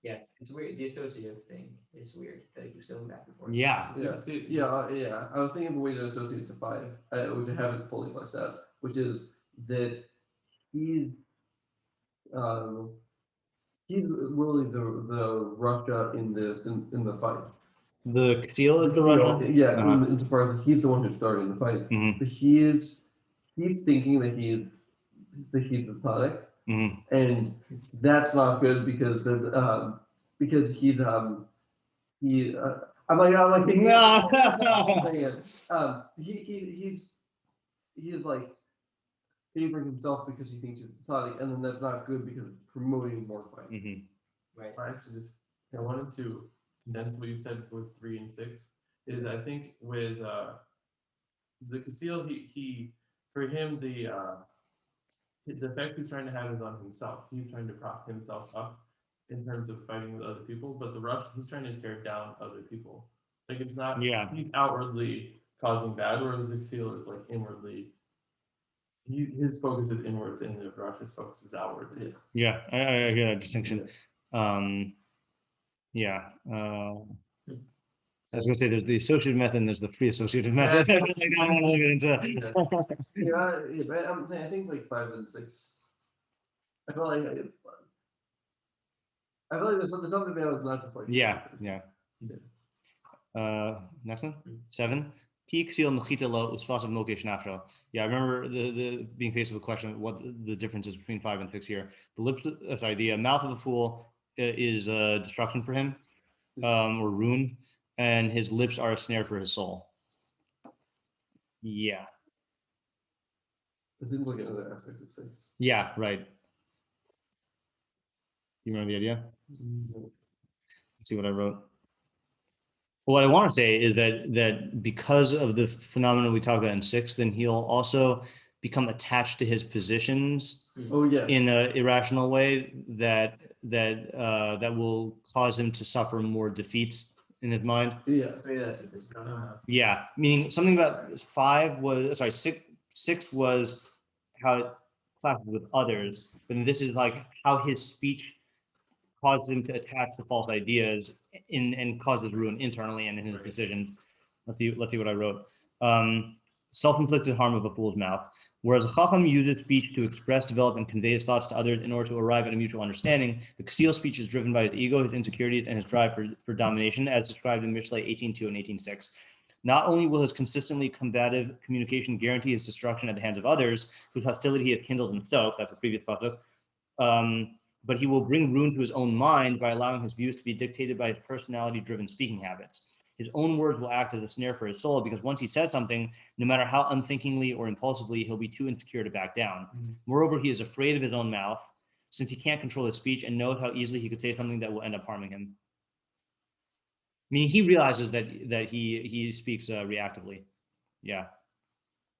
Yeah, it's weird. The associative thing is weird. That it keeps going back and forth.
Yeah.
Yeah. I was thinking of a way to associate the 5, which I haven't fully fleshed out, which is that he's really the Russia in the fight.
The Ksil is the Russian?
Yeah, insofar as he's the one who's starting the fight. But he's thinking that he's the product. And that's not good because he's he's like favoring himself because he thinks he's pathetic, and then that's not good because it's promoting more fight.
Right.
I wanted to condense what you said with 3 and 6. is I think with the conceal, he for him the effect he's trying to have is on himself. He's trying to prop himself up in terms of fighting with other people, but the rush he's trying to tear down other people. Like it's not he's outwardly causing bad, whereas the conceal is like inwardly. His focus is inwards, and the rush's focus is outwards.
Yeah, I hear that distinction. Yeah. I was gonna say there's the associative method and there's the free associative method. I don't want to get into.
But I think like 5 and 6. I feel like there's something there that's not just like
Yeah. Next one, 7. Yeah, I remember the being faced with the question what the difference is between 5 and 6 here. The lips, the mouth of a fool is destruction for him, or ruin, and his lips are a snare for his soul. Yeah.
This seems like another aspect of 6.
Yeah, right. You remember the idea? Let's see what I wrote. What I want to say is that because of the phenomenon we talked about in 6, then he'll also become attached to his positions in an irrational way that will cause him to suffer more defeats in his mind. Yeah, meaning something about 5 was 6 was how it clashes with others, but this is like how his speech causes him to attach to false ideas and causes ruin internally and in his decisions. Let's see what I wrote. Self-inflicted harm of a fool's mouth. Whereas a chacham uses speech to express, develop, and convey his thoughts to others in order to arrive at a mutual understanding, the Ksil speech is driven by his ego, his insecurities, and his drive for domination, as described in Mishlei 18.2 and 18.6. Not only will his consistently combative communication guarantee his destruction at the hands of others, whose hostility he has kindled himself, that's the previous pasuk, but he will bring ruin to his own mind by allowing his views to be dictated by his personality-driven speaking habits. His own words will act as a snare for his soul because once he says something, no matter how unthinkingly or impulsively, he'll be too insecure to back down. Moreover, he is afraid of his own mouth since he can't control his speech and knows how easily he could say something that will end up harming him. Meaning he realizes that he speaks reactively. Yeah.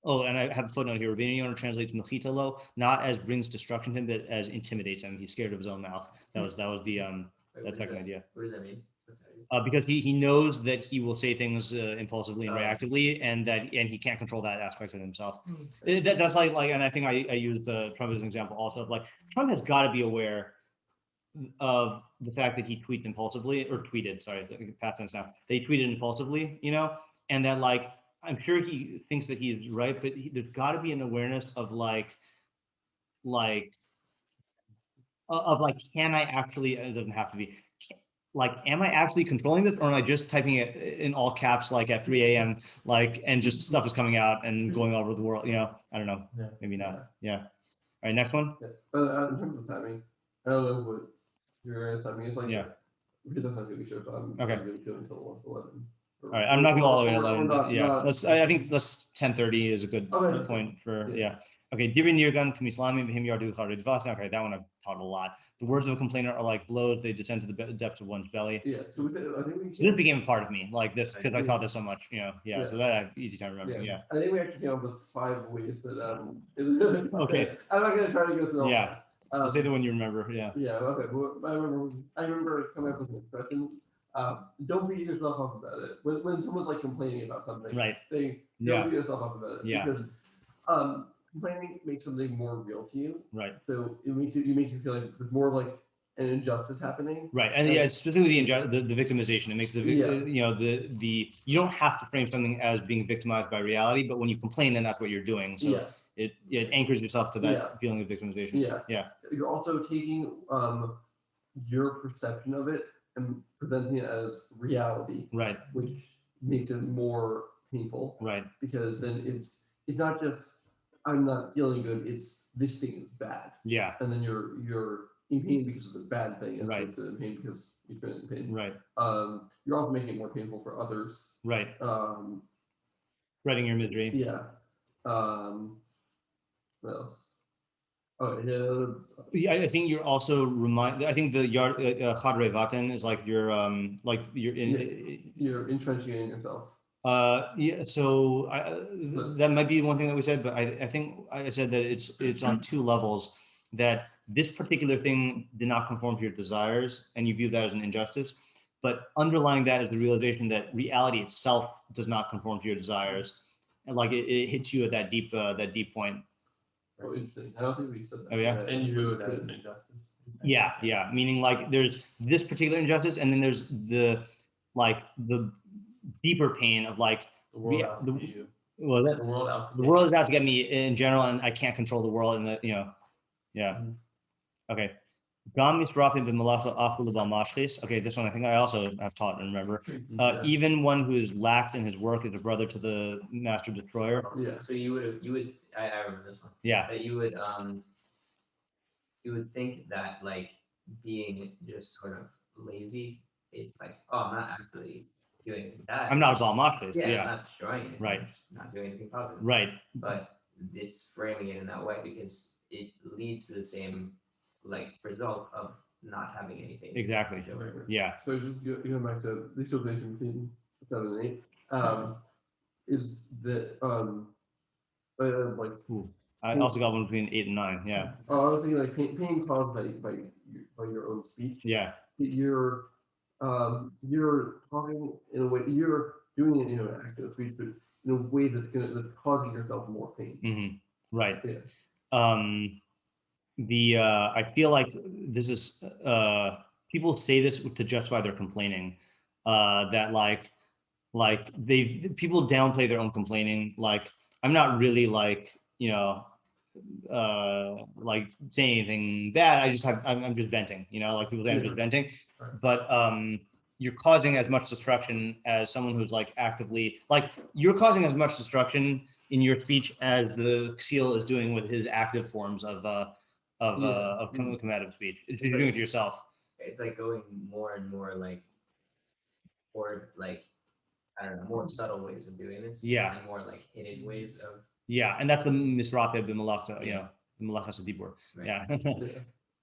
Oh, and I have a footnote here. Rabbeinu Yonah translates mechitalo not as brings destruction to him, but as intimidates him. He's scared of his own mouth. That was the that second idea.
What does that mean?
Because he knows that he will say things impulsively and reactively, and he can't control that aspect of himself. That's like, and I think I used Trump as an example also. Like Trump has got to be aware of the fact that he tweeted impulsively, or tweeted. Sorry, past tense now. They tweeted impulsively, and that like I'm sure he thinks that he's right, but there's got to be an awareness of can I actually? It doesn't have to be. Am I actually controlling this, or am I just typing it in all caps, like at 3 a.m., and just stuff is coming out and going all over the world? I don't know. Maybe not. Yeah. All right, next one.
But in terms of timing, I don't know what your timing is like. Because I'm not going to be sure, so I'm going to do until 11.
All right, I'm not going all the way to 11. I think 10:30 is a good point for Okay, Dibri Nirgan Kamislami Vihim Yardu Kharid Vas. Okay, that one I've taught a lot. The words of a complainer are like blows; they descend to the depths of one's belly.
Yeah, so I think
this became a part of me, like this, because I taught this so much. So that I have easy time remembering. Yeah.
I think we actually came up with 5 ways that
Okay.
I'm not going to try to go through all.
Yeah. Just say the one you remember. Yeah.
Yeah. Okay. Well, I remember coming up with an expression. Don't beat yourself up about it. When someone's like complaining about something,
right?
Don't beat yourself up about it.
Yeah.
Because complaining makes something more real to you.
Right.
So it makes you feel like there's more of like an injustice happening.
Right. And it's specifically the victimization. It makes the you don't have to frame something as being victimized by reality, but when you complain, then that's what you're doing. So it anchors yourself to that feeling of victimization.
Yeah.
Yeah.
You're also taking your perception of it and presenting it as reality,
right?
Which makes it more painful,
right?
Because then it's not just I'm not feeling good; it's this thing is bad,
yeah.
And then you're in pain because of the bad thing, as
right?
opposed to in pain because you've been in pain,
right?
You're also making it more painful for others,
right? Spreading your misery,
yeah. What else? Oh, yeah.
Yeah, I think you're also I think the yard Chadre Vaten is like like you're in.
You're entrenching in yourself.
Yeah. So that might be one thing that we said, but I think I said that it's on two levels. That this particular thing did not conform to your desires, and you view that as an injustice. But underlying that is the realization that reality itself does not conform to your desires, and like it hits you at that deep point.
Oh, interesting. I don't think we said that.
Oh, yeah?
And you view it as an injustice.
Yeah. Meaning like there's this particular injustice, and then there's the deeper pain of like
The world out to get you.
well,
The world out to
the
get
world is out to get me in general, and I can't control the world, and yeah.
Mhm.
Okay. Gam misrapim b'malachta achulu b'mashchis. Okay, this one I think I also have taught and remember.
Yeah.
Even one who is lax in his work is a brother to the master destroyer.
Yeah.
So you would I remember this one.
Yeah.
That you would think that like being just sort of lazy, it's like, oh, I'm not actually doing anything bad.
I'm not a b'mashchis.
Yeah,
Yeah.
I'm not destroying anything.
Right.
I'm just not doing anything positive.
Right.
But it's framing it in that way because it leads to the same like result of not having anything.
Exactly.
to show.
Yeah.
So just going back to the utilization between 7 and 8, is that like
I also got one between 8 and 9. Yeah.
I was thinking like pain caused by your own speech.
Yeah.
You're talking in a way, you're doing it in an act of speech, but in a way that's causing yourself more pain.
Mm-hmm. Right.
Yeah.
I feel like this is people say this to justify their complaining, that like people downplay their own complaining. Like I'm not really like like saying anything bad. I'm just venting. Like people say I'm just venting, but you're causing as much destruction as someone who's like actively like you're causing as much destruction in your speech as the seal is doing with his active forms of combative speech. You're doing it to yourself.
It's like going more and more like toward like I don't know, more subtle ways of doing this.
Yeah.
And more like hidden ways of.
Yeah, and that's the misrapeh b'malachta,
Yeah.
The malachas of deep work.
Right.
Yeah.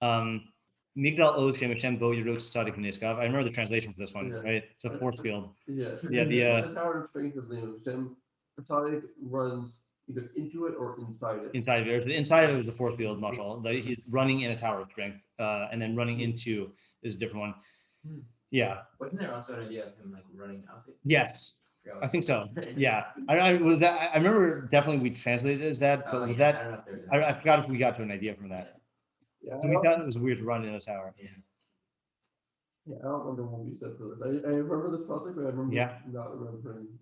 Yeah.
Migdal Oz Shem Hashem Bo Yerut Tzadik Niskav. I remember the translation for this one,
Yeah.
right? It's a force field.
Yeah.
Yeah,
the tower of strength is the name of Hashem. Pasuk runs either into it or inside it.
Inside of it, the inside of it was the force field, mashal. He's running in a tower of strength, and then running into is a different one. Yeah.
Wasn't there also an idea of him like running up it?
Yes. I think so. Yeah, I was that. I remember definitely we translated it as that, but was
I
that?
don't know if there's.
I forgot if we got to an idea from that.
Yeah.
So we thought it was weird to run in a tower.
Yeah.
Yeah, I don't remember what we said for this. I remember this pasuk, but I remember
Yeah.
not remembering.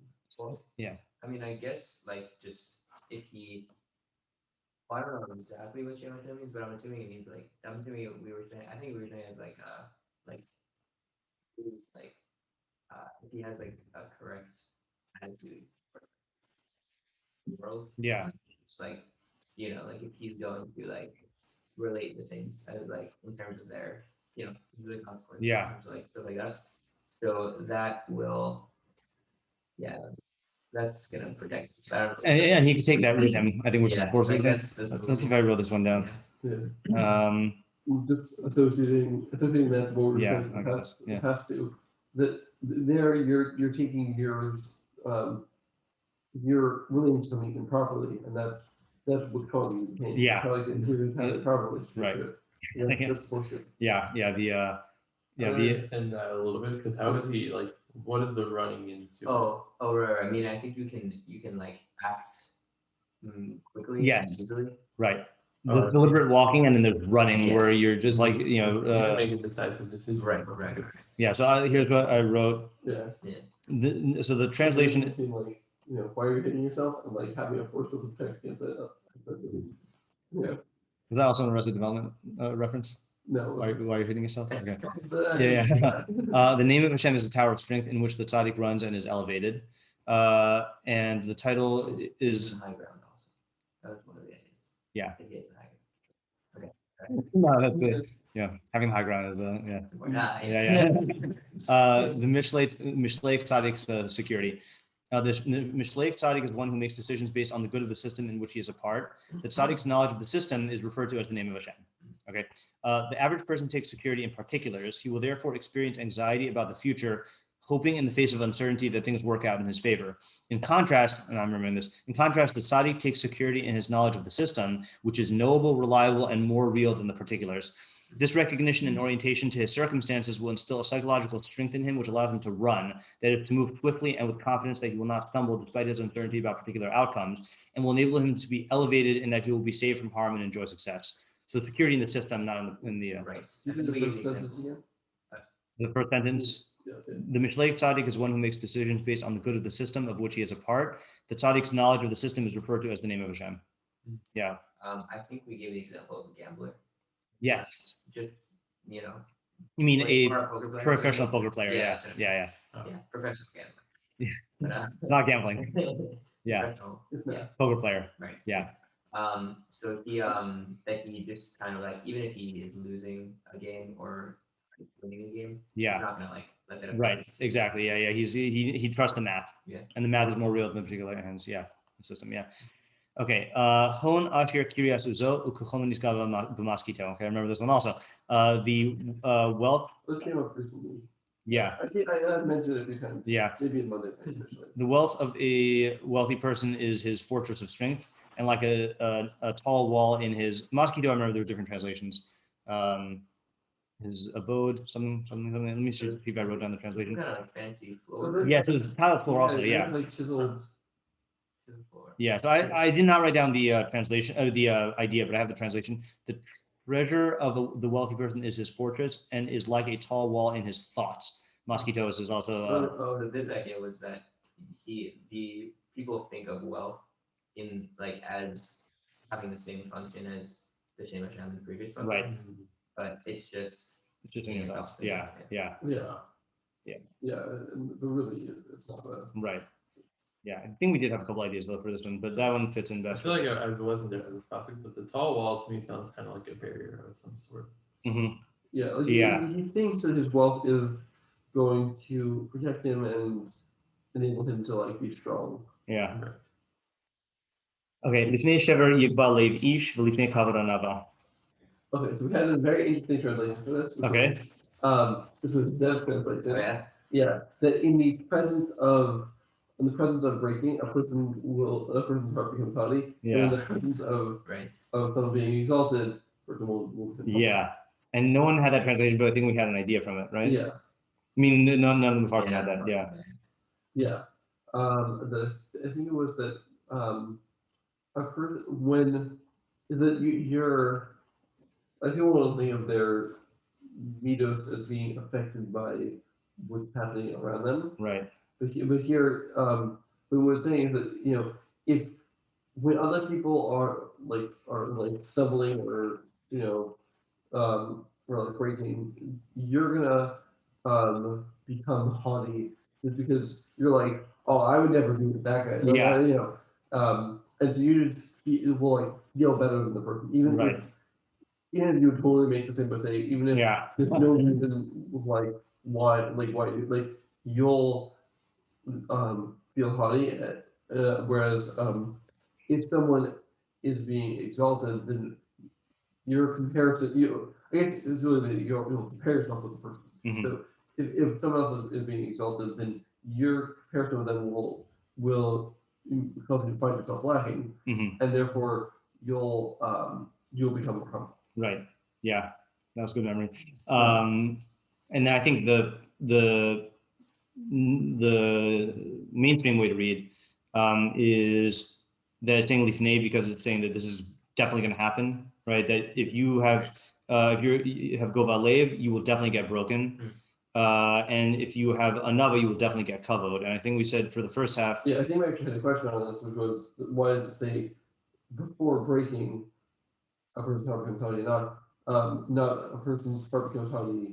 I mean, I guess like just if he. Well, I don't know exactly what Shem Hashem means, but I'm assuming it means like I'm assuming we were saying. I think we were saying like it was like if he has like a correct attitude for the world.
Yeah.
It's like like if he's going to like relate the things as like in terms of their the consequences.
Yeah.
Like stuff like that. So that will that's gonna protect.
And he could take that with him. I think, which is force.
Like
Let's see if I wrote this one down.
Yeah. Just associating that to what we're
Yeah,
saying
I got this, yeah.
has to. That there you're taking your willing to something improperly, and that's what's causing you pain.
Yeah.
Probably didn't do it properly.
Right.
Yeah, that's bullshit.
Yeah.
I understand that a little bit because how would he like? What is the running into?
Oh, right. I mean, I think you can like act quickly.
Yes.
And easily.
Right. The deliberate walking, and then there's running,
Yeah.
where you're just like
make a decisive decision.
Right.
Yeah. So here's what I wrote.
Yeah.
So the translation.
Between, like, why are you hitting yourself and like having a forceful protection against it. Yeah.
Is that also an Arrested Development reference?
No.
Why are you hitting yourself? Okay.
But,
Yeah. The name of Hashem is a tower of strength in which the tzaddik runs and is elevated. And the title is.
High ground also. That was one of the ideas.
Yeah.
I think it's high ground. Okay.
No, that's it. Yeah, having high ground is yeah.
Why not?
Yeah. The Mishlei tzaddik's security. The Mishlei tzaddik is one who makes decisions based on the good of the system in which he is a part. The tzaddik's knowledge of the system is referred to as the name of Hashem. Okay. The average person takes security in particulars. He will therefore experience anxiety about the future, hoping in the face of uncertainty that things work out in his favor. In contrast, and I'm remembering this, in contrast, the tzaddik takes security in his knowledge of the system, which is knowable, reliable, and more real than the particulars. This recognition and orientation to his circumstances will instill a psychological strength in him, which allows him to run, that is, to move swiftly and with confidence that he will not stumble despite his uncertainty about particular outcomes, and will enable him to be elevated in that he will be saved from harm and enjoy success. So security in the system, not in the
Right.
This is the first sentence again?
the first sentence.
Yeah, okay.
The Mishlei tzaddik is one who makes decisions based on the good of the system of which he is a part. The tzaddik's knowledge of the system is referred to as the name of Hashem. Yeah.
I think we gave the example of a gambler.
Yes.
Just, you know.
You mean
like,
a
or poker player,
professional
maybe.
poker player? Yeah.
so-
Yeah.
Yeah, professional gambler.
Yeah.
But,
It's not gambling. Yeah.
professional,
It's
yeah,
not.
Poker player.
right.
Yeah.
So he that he just kind of like, even if he is losing a game or winning a game, he's
Yeah.
not gonna like let that affect
Right.
his-
Exactly. Yeah. He trusts the math.
Yeah.
And the math is more real than the particular hands. Yeah. The system. Yeah. Okay. Hon Ashir Kiryas Uzo Ukuchon Niskava B'Maskito. Okay. I remember this one also. The wealth.
This came up recently.
Yeah.
I mentioned it a few times.
Yeah.
Maybe in Monday, initially.
The wealth of a wealthy person is his fortress of strength, and like a tall wall in his mosquito. I remember there were different translations. His abode, something. Let me see if I wrote down the translation.
Kind of like fancy floor.
Yes, it was tile floor also.
It's
Yeah,
like chiseled.
Floor.
yeah. So I did not write down the translation or the idea, but I have the translation. The treasure of the wealthy person is his fortress and is like a tall wall in his thoughts. Mosquitoes is also.
So this idea was that the people think of wealth in like as having the same function as the Shem Hashem in the previous book.
Right.
But it's just
Just in your thoughts. Yeah, yeah,
Yeah.
Yeah.
Yeah, but really, it's not a.
right. Yeah, I think we did have a couple ideas though for this one, but that one fits in
I
best.
feel like I wasn't there as pasuk, but the tall wall to me sounds kind of like a barrier of some sort.
Mhm.
Yeah, like
Yeah.
He thinks that his wealth is going to protect him and enable him to like be strong.
Yeah.
Okay.
Okay. Lifnei shever yigba lev ish v'lifnei kavod anava.
Okay, so we had a very interesting translation for this.
Okay.
This was Dev translation.
oh yeah.
Yeah, that in the presence of breaking, a person's heart becomes haughty. And in the presence of
Right.
someone being exalted, person will become humble.
Yeah. And no one had that translation, but I think we had an idea from it, right?
Yeah,
I mean, none of the parts had that. Yeah.
yeah. I think it was that I've heard when that you're. I think one of the things of their mitos as being affected by what's happening around them.
Right.
But here, but what I'm saying is that, you know, if when other people are like stumbling or, you know, or like breaking, you're gonna become haughty just because you're like, oh, I would never do it that guy. Like,
Yeah.
you know, and so you will like feel better than the person, even
Right.
if you would totally make the same mistake, even if
Yeah.
there's no reason like why you'll feel haughty, whereas if someone is being exalted, then your comparison, I guess it's really that you'll compare yourself with the person.
Mhm.
So if someone else is being exalted, then your comparison with them will cause you to find yourself lacking,
Mhm.
and therefore you'll become more humble.
Right. Yeah. That was good memory. And I think the mainstream way to read is that it's saying lifnei because it's saying that this is definitely going to happen, right? That if you have gova lev, you will definitely get broken, and if you have anava, you will definitely get kavod. And I think we said for the first half.
Yeah, I think we actually had a question on this, which was why did it say before breaking a person's heart becomes haughty, not a person's heart becomes haughty,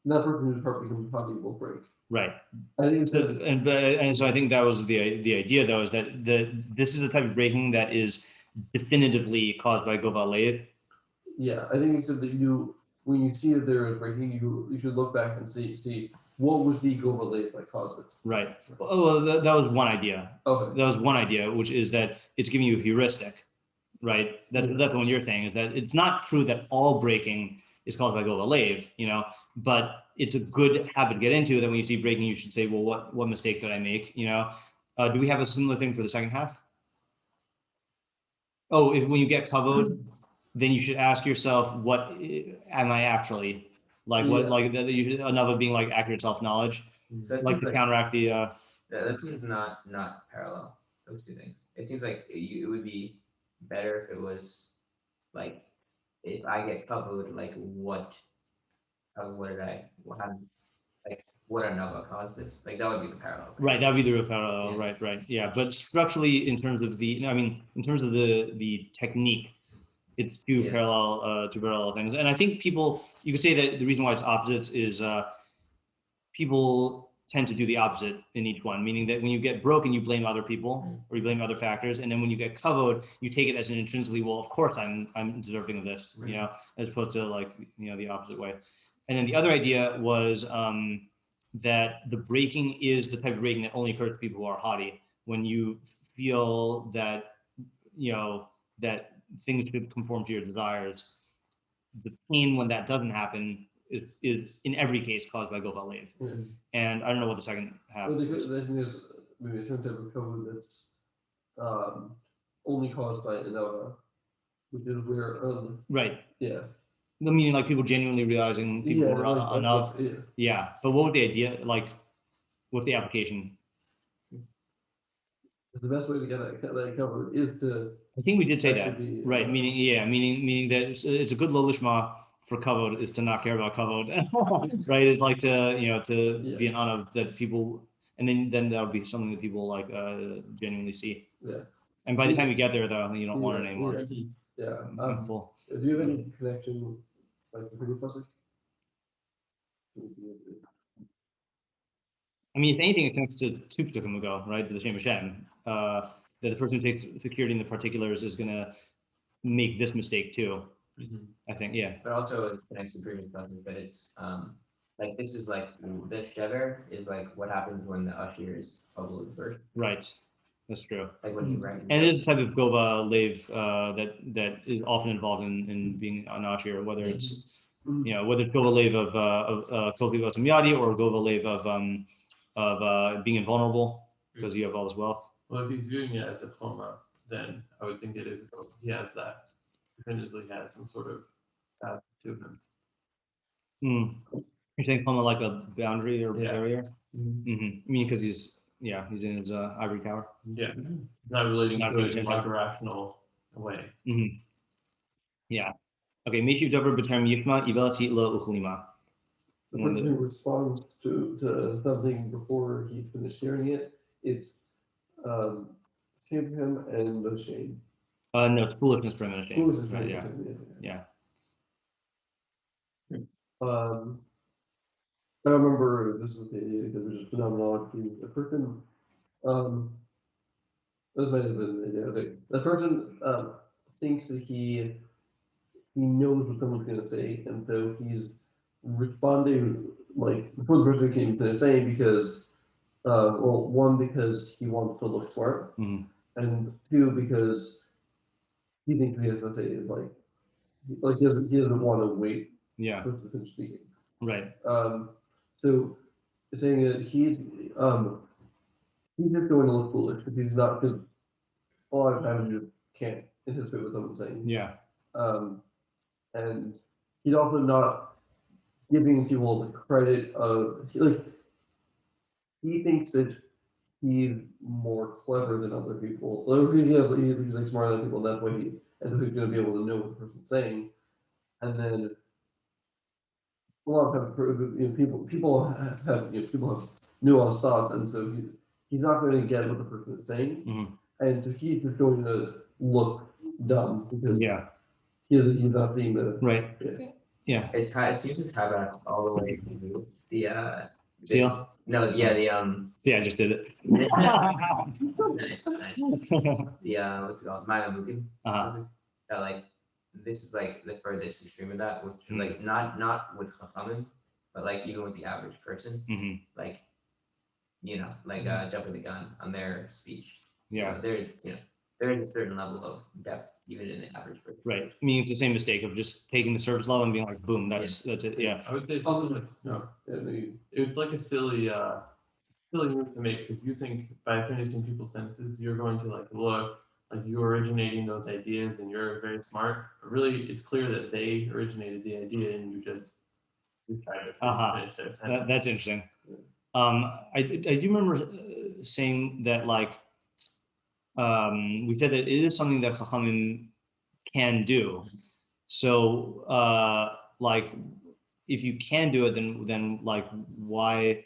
not a person whose heart becomes haughty will break.
Right.
I think it's
So, and so I think that was the idea though, is that this is the type of breaking that is definitively caused by gova lev.
yeah, I think it's that when you see that there is breaking, you should look back and see what was the Gova Lave that caused this?
Right. Well, that was one idea.
Okay.
That was one idea, which is that it's giving you a heuristic, right? That's what you're saying, is that it's not true that all breaking is caused by Gova Lave, but it's a good habit to get into, that when you see breaking, you should say, well, what mistake did I make? Do we have a similar thing for the second half? Oh, when you get kavod, then you should ask yourself, what am I actually? Like what, like another being like accurate self-knowledge,
So
like to counteract the,
that seems not parallel, those two things. It seems like it would be better if it was like, if I get covered, like what did what another caused this? Like that would be the parallel.
right, that would be the real parallel,
Yeah.
right, yeah. But structurally, in terms of in terms of the technique, it's two parallel things. And I think you could say that the reason why it's opposites is people tend to do the opposite in each one, meaning that when you get broken, you blame other people or you blame other factors, and then when you get covered, you take it as an intrinsically, well, of course I'm deserving of this, as opposed to like the opposite way. And then the other idea was that the breaking is the type of breaking that only occurs to people who are haughty. When you feel that that things should conform to your desires, the pain when that doesn't happen is in every case caused by Gova Lave. And I don't know what the second half.
Well, the thing is, maybe a certain type of code that's only caused by another, which is where
right.
Yeah.
No, meaning like people genuinely realizing people were
like,
enough.
Yeah.
But what would the idea, like, what's the application?
The best way to get that covered is to.
I think we did say that,
be,
right? Meaning that it's a good lolishma for kavod is to not care about kavod, right? It's like to be an honor that people, and then that'll be something that people like genuinely see.
Yeah.
And by the time you get there, though, you don't want it anymore.
Yeah.
I'm full.
Do you have any connection, like the previous pasuk?
I mean, if anything, it connects to two pesukim ago, right? The Shem Hashem, that the person who takes security in the particulars is going to make this mistake too. I think, yeah.
But also it connects to previous pasuk, but it's like this is like the shever is like what happens when the shiur is bubbled first.
Right, that's true.
Like when you write.
And it is a type of gova lave that is often involved in being an shiur, whether it's whether it's gova lave of kofi yadi or gova lave of being invulnerable because you have all this wealth.
Well, if he's viewing it as a coma, then I would think it is. He has that. Definitively has some sort of path to him.
You're saying coma like a boundary or barrier? I mean, because he's in his ivory tower.
Yeah, not relating to it in like a rational way.
Yeah. Okay. Mishu davar b'term yifma ivelati lo uchlima.
The person who responds to something before he's finished hearing it, it's shame for him and no shame.
No, it's foolishness for him and a shame.
Foolishness for
Right,
him.
Yeah.
I remember this was the idea because there's phenomenology. The person, this might have been the idea. Okay. The person thinks that he knows what someone's going to say, and so he's responding like before the person came to saying because, well, one because he wants to look smart, and two because he thinks what he has to say is like he doesn't want to wait.
Yeah.
For the finish speaking.
Right.
So saying that he's just going to look foolish because he's not, because a lot of times you just can't anticipate what someone's saying.
Yeah.
And he's also not giving people the credit of like he thinks that he's more clever than other people. Like, he's like smarter than people. That's why he's going to be able to know what the person's saying. And then a lot of times, people have nuanced thoughts, and so he's not going to get what the person is saying, and so he's just going to look dumb because he's not seeing the
right. Yeah.
It seems to tie back all the way to the
seal.
No, yeah, the
Yeah, I just did it.
nice. The what's it called? My Mukim. That like this is like the furthest extreme of that, which like not with chachamim, but like even with the average person,
Mhm.
like jumping the gun on their speech.
Yeah.
There is a certain level of depth even in the average person.
Right. I mean, it's the same mistake of just taking the surface level and being like, boom, that's it. Yeah.
I would say it's
Also,
also like,
no, yeah, maybe.
it's like a silly move to make, because you think by finishing people's sentences, you're going to like look like you originating those ideas and you're very smart. But really, it's clear that they originated the idea and you tried to finish their sentence.
That's interesting. I do remember saying that like we said that it is something that Chachamim can do. So like if you can do it, then like why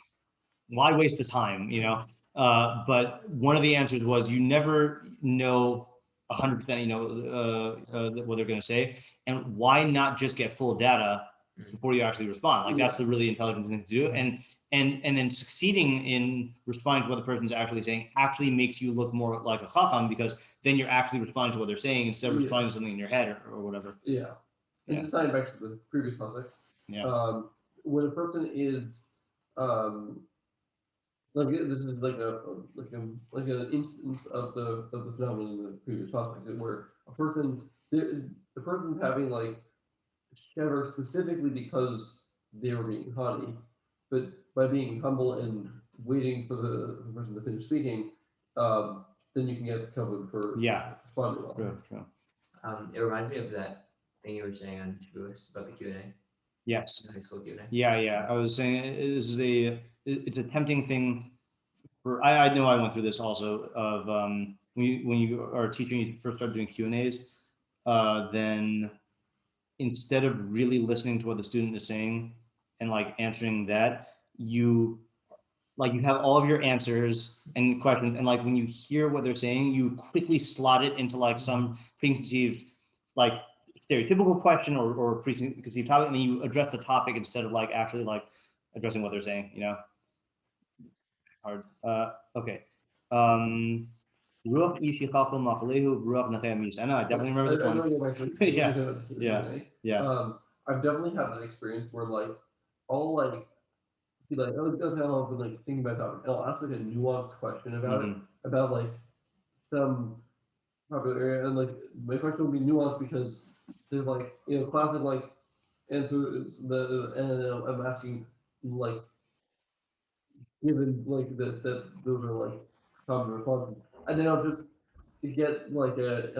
waste the time, you know? But one of the answers was you never know 100%, what they're going to say, and why not just get full data before you actually respond? Like that's the really intelligent thing to do, and then succeeding in responding to what the person's actually saying actually makes you look more like a chacham, because then you're actually responding to what they're saying instead of responding to something in your head or whatever.
Yeah. And just tying back to the previous pasuk.
Yeah.
When a person is like this is like an instance of the phenomenon in the previous pasuk, where the person's having like shiur specifically because they were being haughty, but by being humble and waiting for the person to finish speaking, then you can get covered for responding well.
True.
It reminds me of that thing you were saying on Shavuos about the Q&A.
Yes.
High school Q&A.
Yeah. I was saying it's a tempting thing for, I know I went through this also of when you are teaching, you first start doing Q&As, then instead of really listening to what the student is saying and like answering that, you have all of your answers and questions, and like when you hear what they're saying, you quickly slot it into like some preconceived like stereotypical question or preconceived topic, and then you address the topic instead of like actually like addressing what they're saying, you know. Hard. Okay. Ruach ishi chalchol machalehu, ruach nachem yish. I know, I definitely remember this one. Yeah.
I've definitely had that experience where like I'll like be like, oh, it doesn't help, but like thinking about that, and I'll ask like a nuanced question about it, about like some popular area, and like my question will be nuanced because there's like classic like answers and then I'm asking like given like that those are like common responses, and then I'll just get like a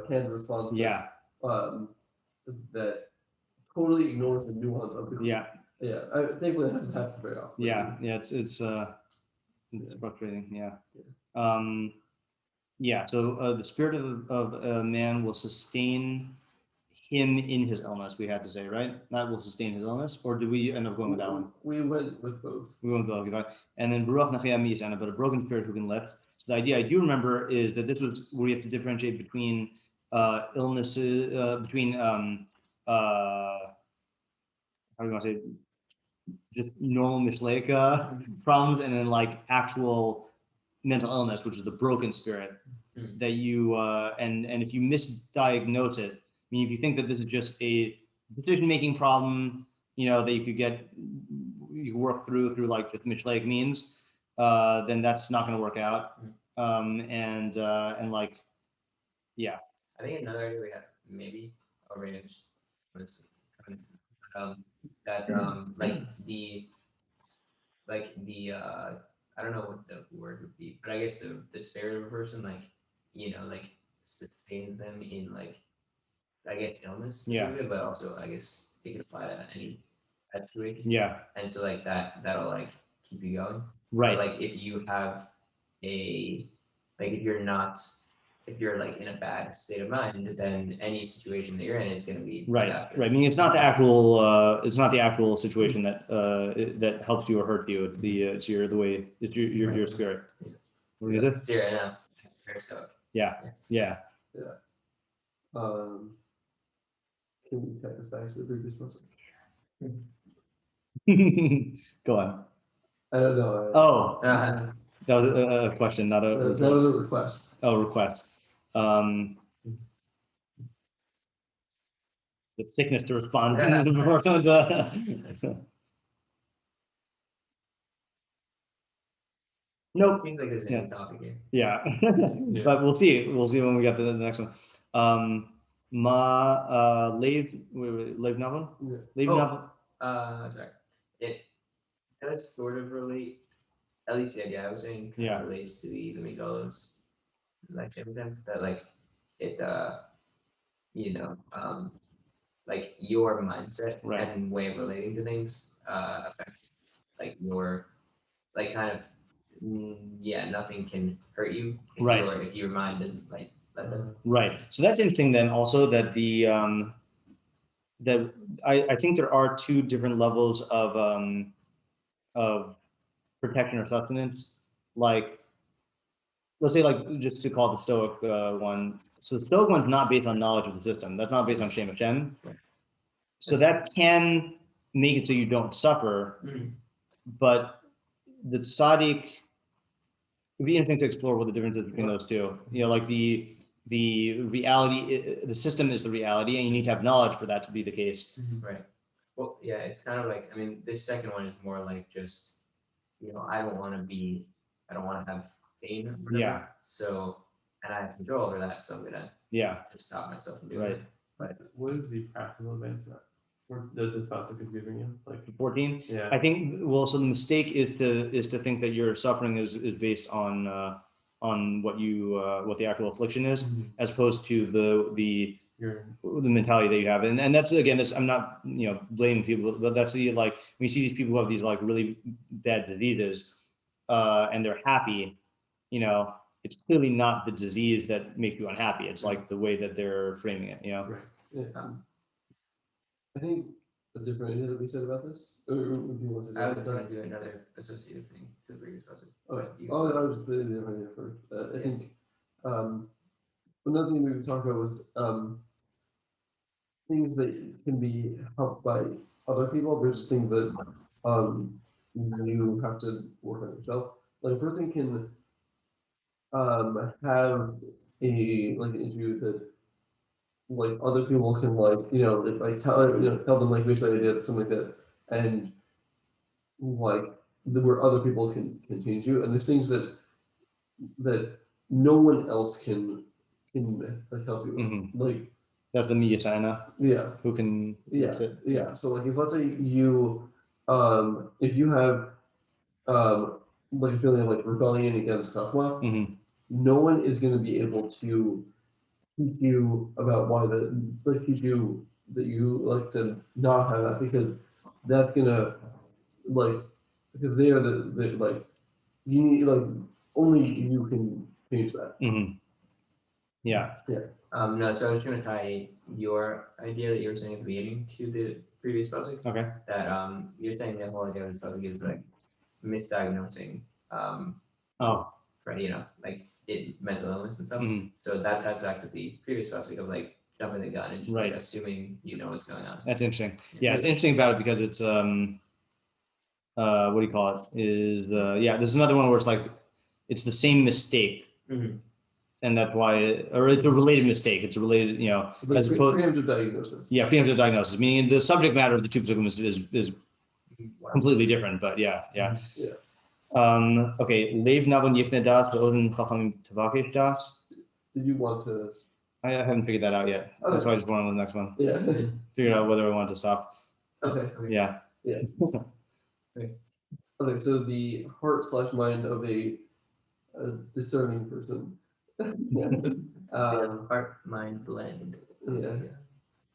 canned response that totally ignores the nuance of the thankfully that doesn't happen very often.
It's frustrating. So the spirit of a man will sustain him in his illness, we had to say, right? That will sustain his illness, or do we end up going with that one?
We went with both.
We went with both, okay. And then Baruch Nachayam Yisana, but a broken spirit who can lift. So the idea I do remember is that this was where you have to differentiate between illnesses, between how do you want to say, just normal Mishlei problems, and then like actual mental illness, which is the broken spirit that you and if you misdiagnose it, I mean, if you think that this is just a decision-making problem, that you could work through like just Mishlei means, then that's not going to work out. And like, yeah.
I think another area we have maybe already was that I don't know what the word would be, but I guess the spirit of a person, like sustain them in like, I guess, illness. But also I guess it can apply to any situation.
Yeah.
And so like that'll like keep you going.
Right.
But, like if you have if you're like in a bad state of mind, then any situation that you're in is going to be
right. I mean, it's not the actual situation that that helps you or hurts you. It's your spirit. What is it?
It's your enough. It's very stoic.
Yeah.
Can we take this back to the previous person?
Go on.
I don't know.
Oh, that was a question, not a.
That was a request.
Oh, request. The sickness to respond before someone's. Nope.
Seems like there's
Yeah.
any topic here.
Yeah, but we'll see. We'll see when we get to the next one. Leave Navon?
Yeah.
Leave
Oh.
Navon?
Sorry. It does sort of relate, at least the idea I was saying, kind of relates to the Migos, like everything that like it, you know, like your mindset and way of relating to things affects like your like kind of nothing can hurt you if your mind doesn't like let them.
Right. So that's interesting then also that the that I think there are two different levels of protection or sustenance. Like let's say like just to call the Stoic one. So the Stoic one's not based on knowledge of the system. That's not based on Shem Hashem. So that can make it so you don't suffer. But the tzaddik, it'd be interesting to explore what the difference is between those two. You know, like the reality, the system is the reality, and you need to have knowledge for that to be the case.
Right. Well, yeah, it's kind of like, I mean, this second one is more like just, you know, I don't want to have pain or whatever.
Yeah.
So, and I have control over that, so I'm gonna just stop myself from doing it.
But what is the practical advice that this pasuk is giving you? Like
14.
Yeah.
I think. Well, so the mistake is to think that your suffering is based on what the actual affliction is, as opposed to the mentality that you have, and that's again, I'm not blaming people, but that's like when you see these people who have these like really bad diseases, and they're happy, it's clearly not the disease that makes you unhappy. It's like the way that they're framing it.
Right. Yeah. I think a different idea that we said about this. Or do you want to do
I was going to do another associative thing to the previous process.
Okay. I was just doing the different idea first. I think another thing we talked about was things that can be helped by other people versus things that you have to work on yourself. Like a person can have an interview that like other people can tell them like Mishlei idea something like that, and like where other people can change you, and there's things that no one else can like help you with. Like
that's the media sana.
Yeah.
Who can
Yeah. Yeah. So like if let's say you if you have like a feeling of like rebellion against Chachma, no one is going to be able to teach you about why teach you that you like to not have that, because that's gonna because they are the like you need only you can change that.
Yeah.
No, so I was trying to tie your idea that you were saying at the beginning to the previous pasuk.
Okay.
That you're saying that whole idea of this pasuk is like misdiagnosing for like mental illness and stuff. So that ties back to the previous pasuk of like jumping the gun and just like assuming you know what's going on.
That's interesting. Yeah, it's interesting about it because it's what do you call it? Is there's another one where it's like it's the same mistake. And that's why, or it's a related mistake. It's a related, as opposed
preemptive diagnosis.
Yeah, preemptive diagnosis. Meaning the subject matter of the two pesukim is completely different. But yeah. Okay. Leiv navon yikne das ve'oden chachamim tavakesh das.
Did you want to?
I haven't figured that out yet. Okay. That's why I just went on to the next one.
Yeah.
Figure out whether I want to stop.
Okay.
Yeah.
Yeah. Okay. So the heart/mind of a discerning person.
Heart mind blend.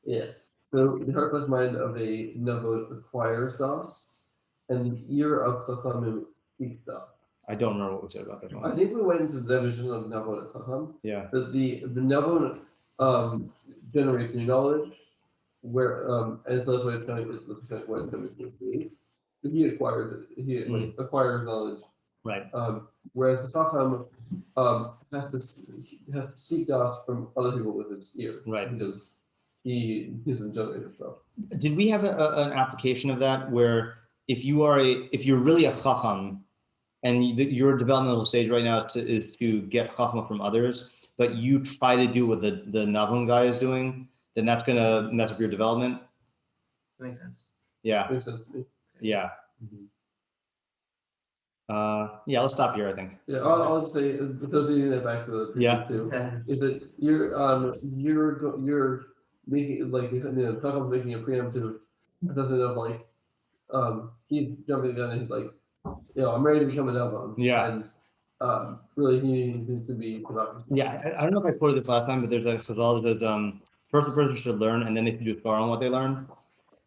Yeah. So the heart/mind of a navod acquires das, and the ear of chachamim seeks das.
I don't remember what we said about that one.
I think we went into the definition of navod and chacham.
Yeah.
That the navod generates new knowledge, where and that's why it's kind of the what it comes to. He acquires it. He acquires knowledge.
Right.
Whereas the chacham has to seek das from other people with his ear.
Right.
Because he's a generator stuff.
Did we have an application of that where if you're really a chacham and your developmental stage right now is to get chachma from others, but you try to do what the Navon guy is doing, then that's gonna mess up your development?
That makes sense.
Yeah.
Makes sense to me.
Yeah. Yeah, let's stop here, I think.
Yeah, I'll just say, associating that back to the
Yeah.
previous two,
Okay.
is that you're making, like, Tuchel's making a preemptive assessment of, like, he's jumping the gun and he's like, I'm ready to become an Elbon.
Yeah.
And, really he needs to be productive.
Yeah, I don't know if I quoted this last time, but there's a clause that says, first the person should learn and then they should do thorough on what they learn.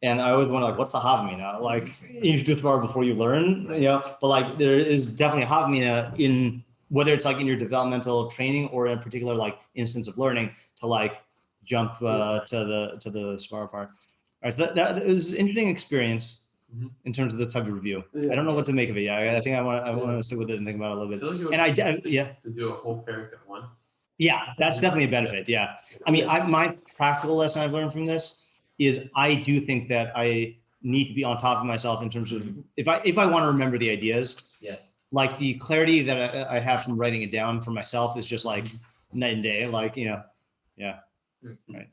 And I always wonder, like, what's the havamina? Like, you should do thorough before you learn, but like, there is definitely a havamina in, whether it's like in your developmental training or in a particular like instance of learning, to like jump to the Sparrow part. All right, so that is an interesting experience in terms of the type of review.
Yeah.
I don't know what to make of it. Yeah, I think I want to sit with it and think about it a little bit.
To do a whole paragraph at once.
Yeah, that's definitely a benefit. Yeah. I mean, my practical lesson I've learned from this is I do think that I need to be on top of myself in terms of if I want to remember the ideas.
Yeah.
Like the clarity that I have from writing it down for myself is just like night and day. Like, yeah. Right.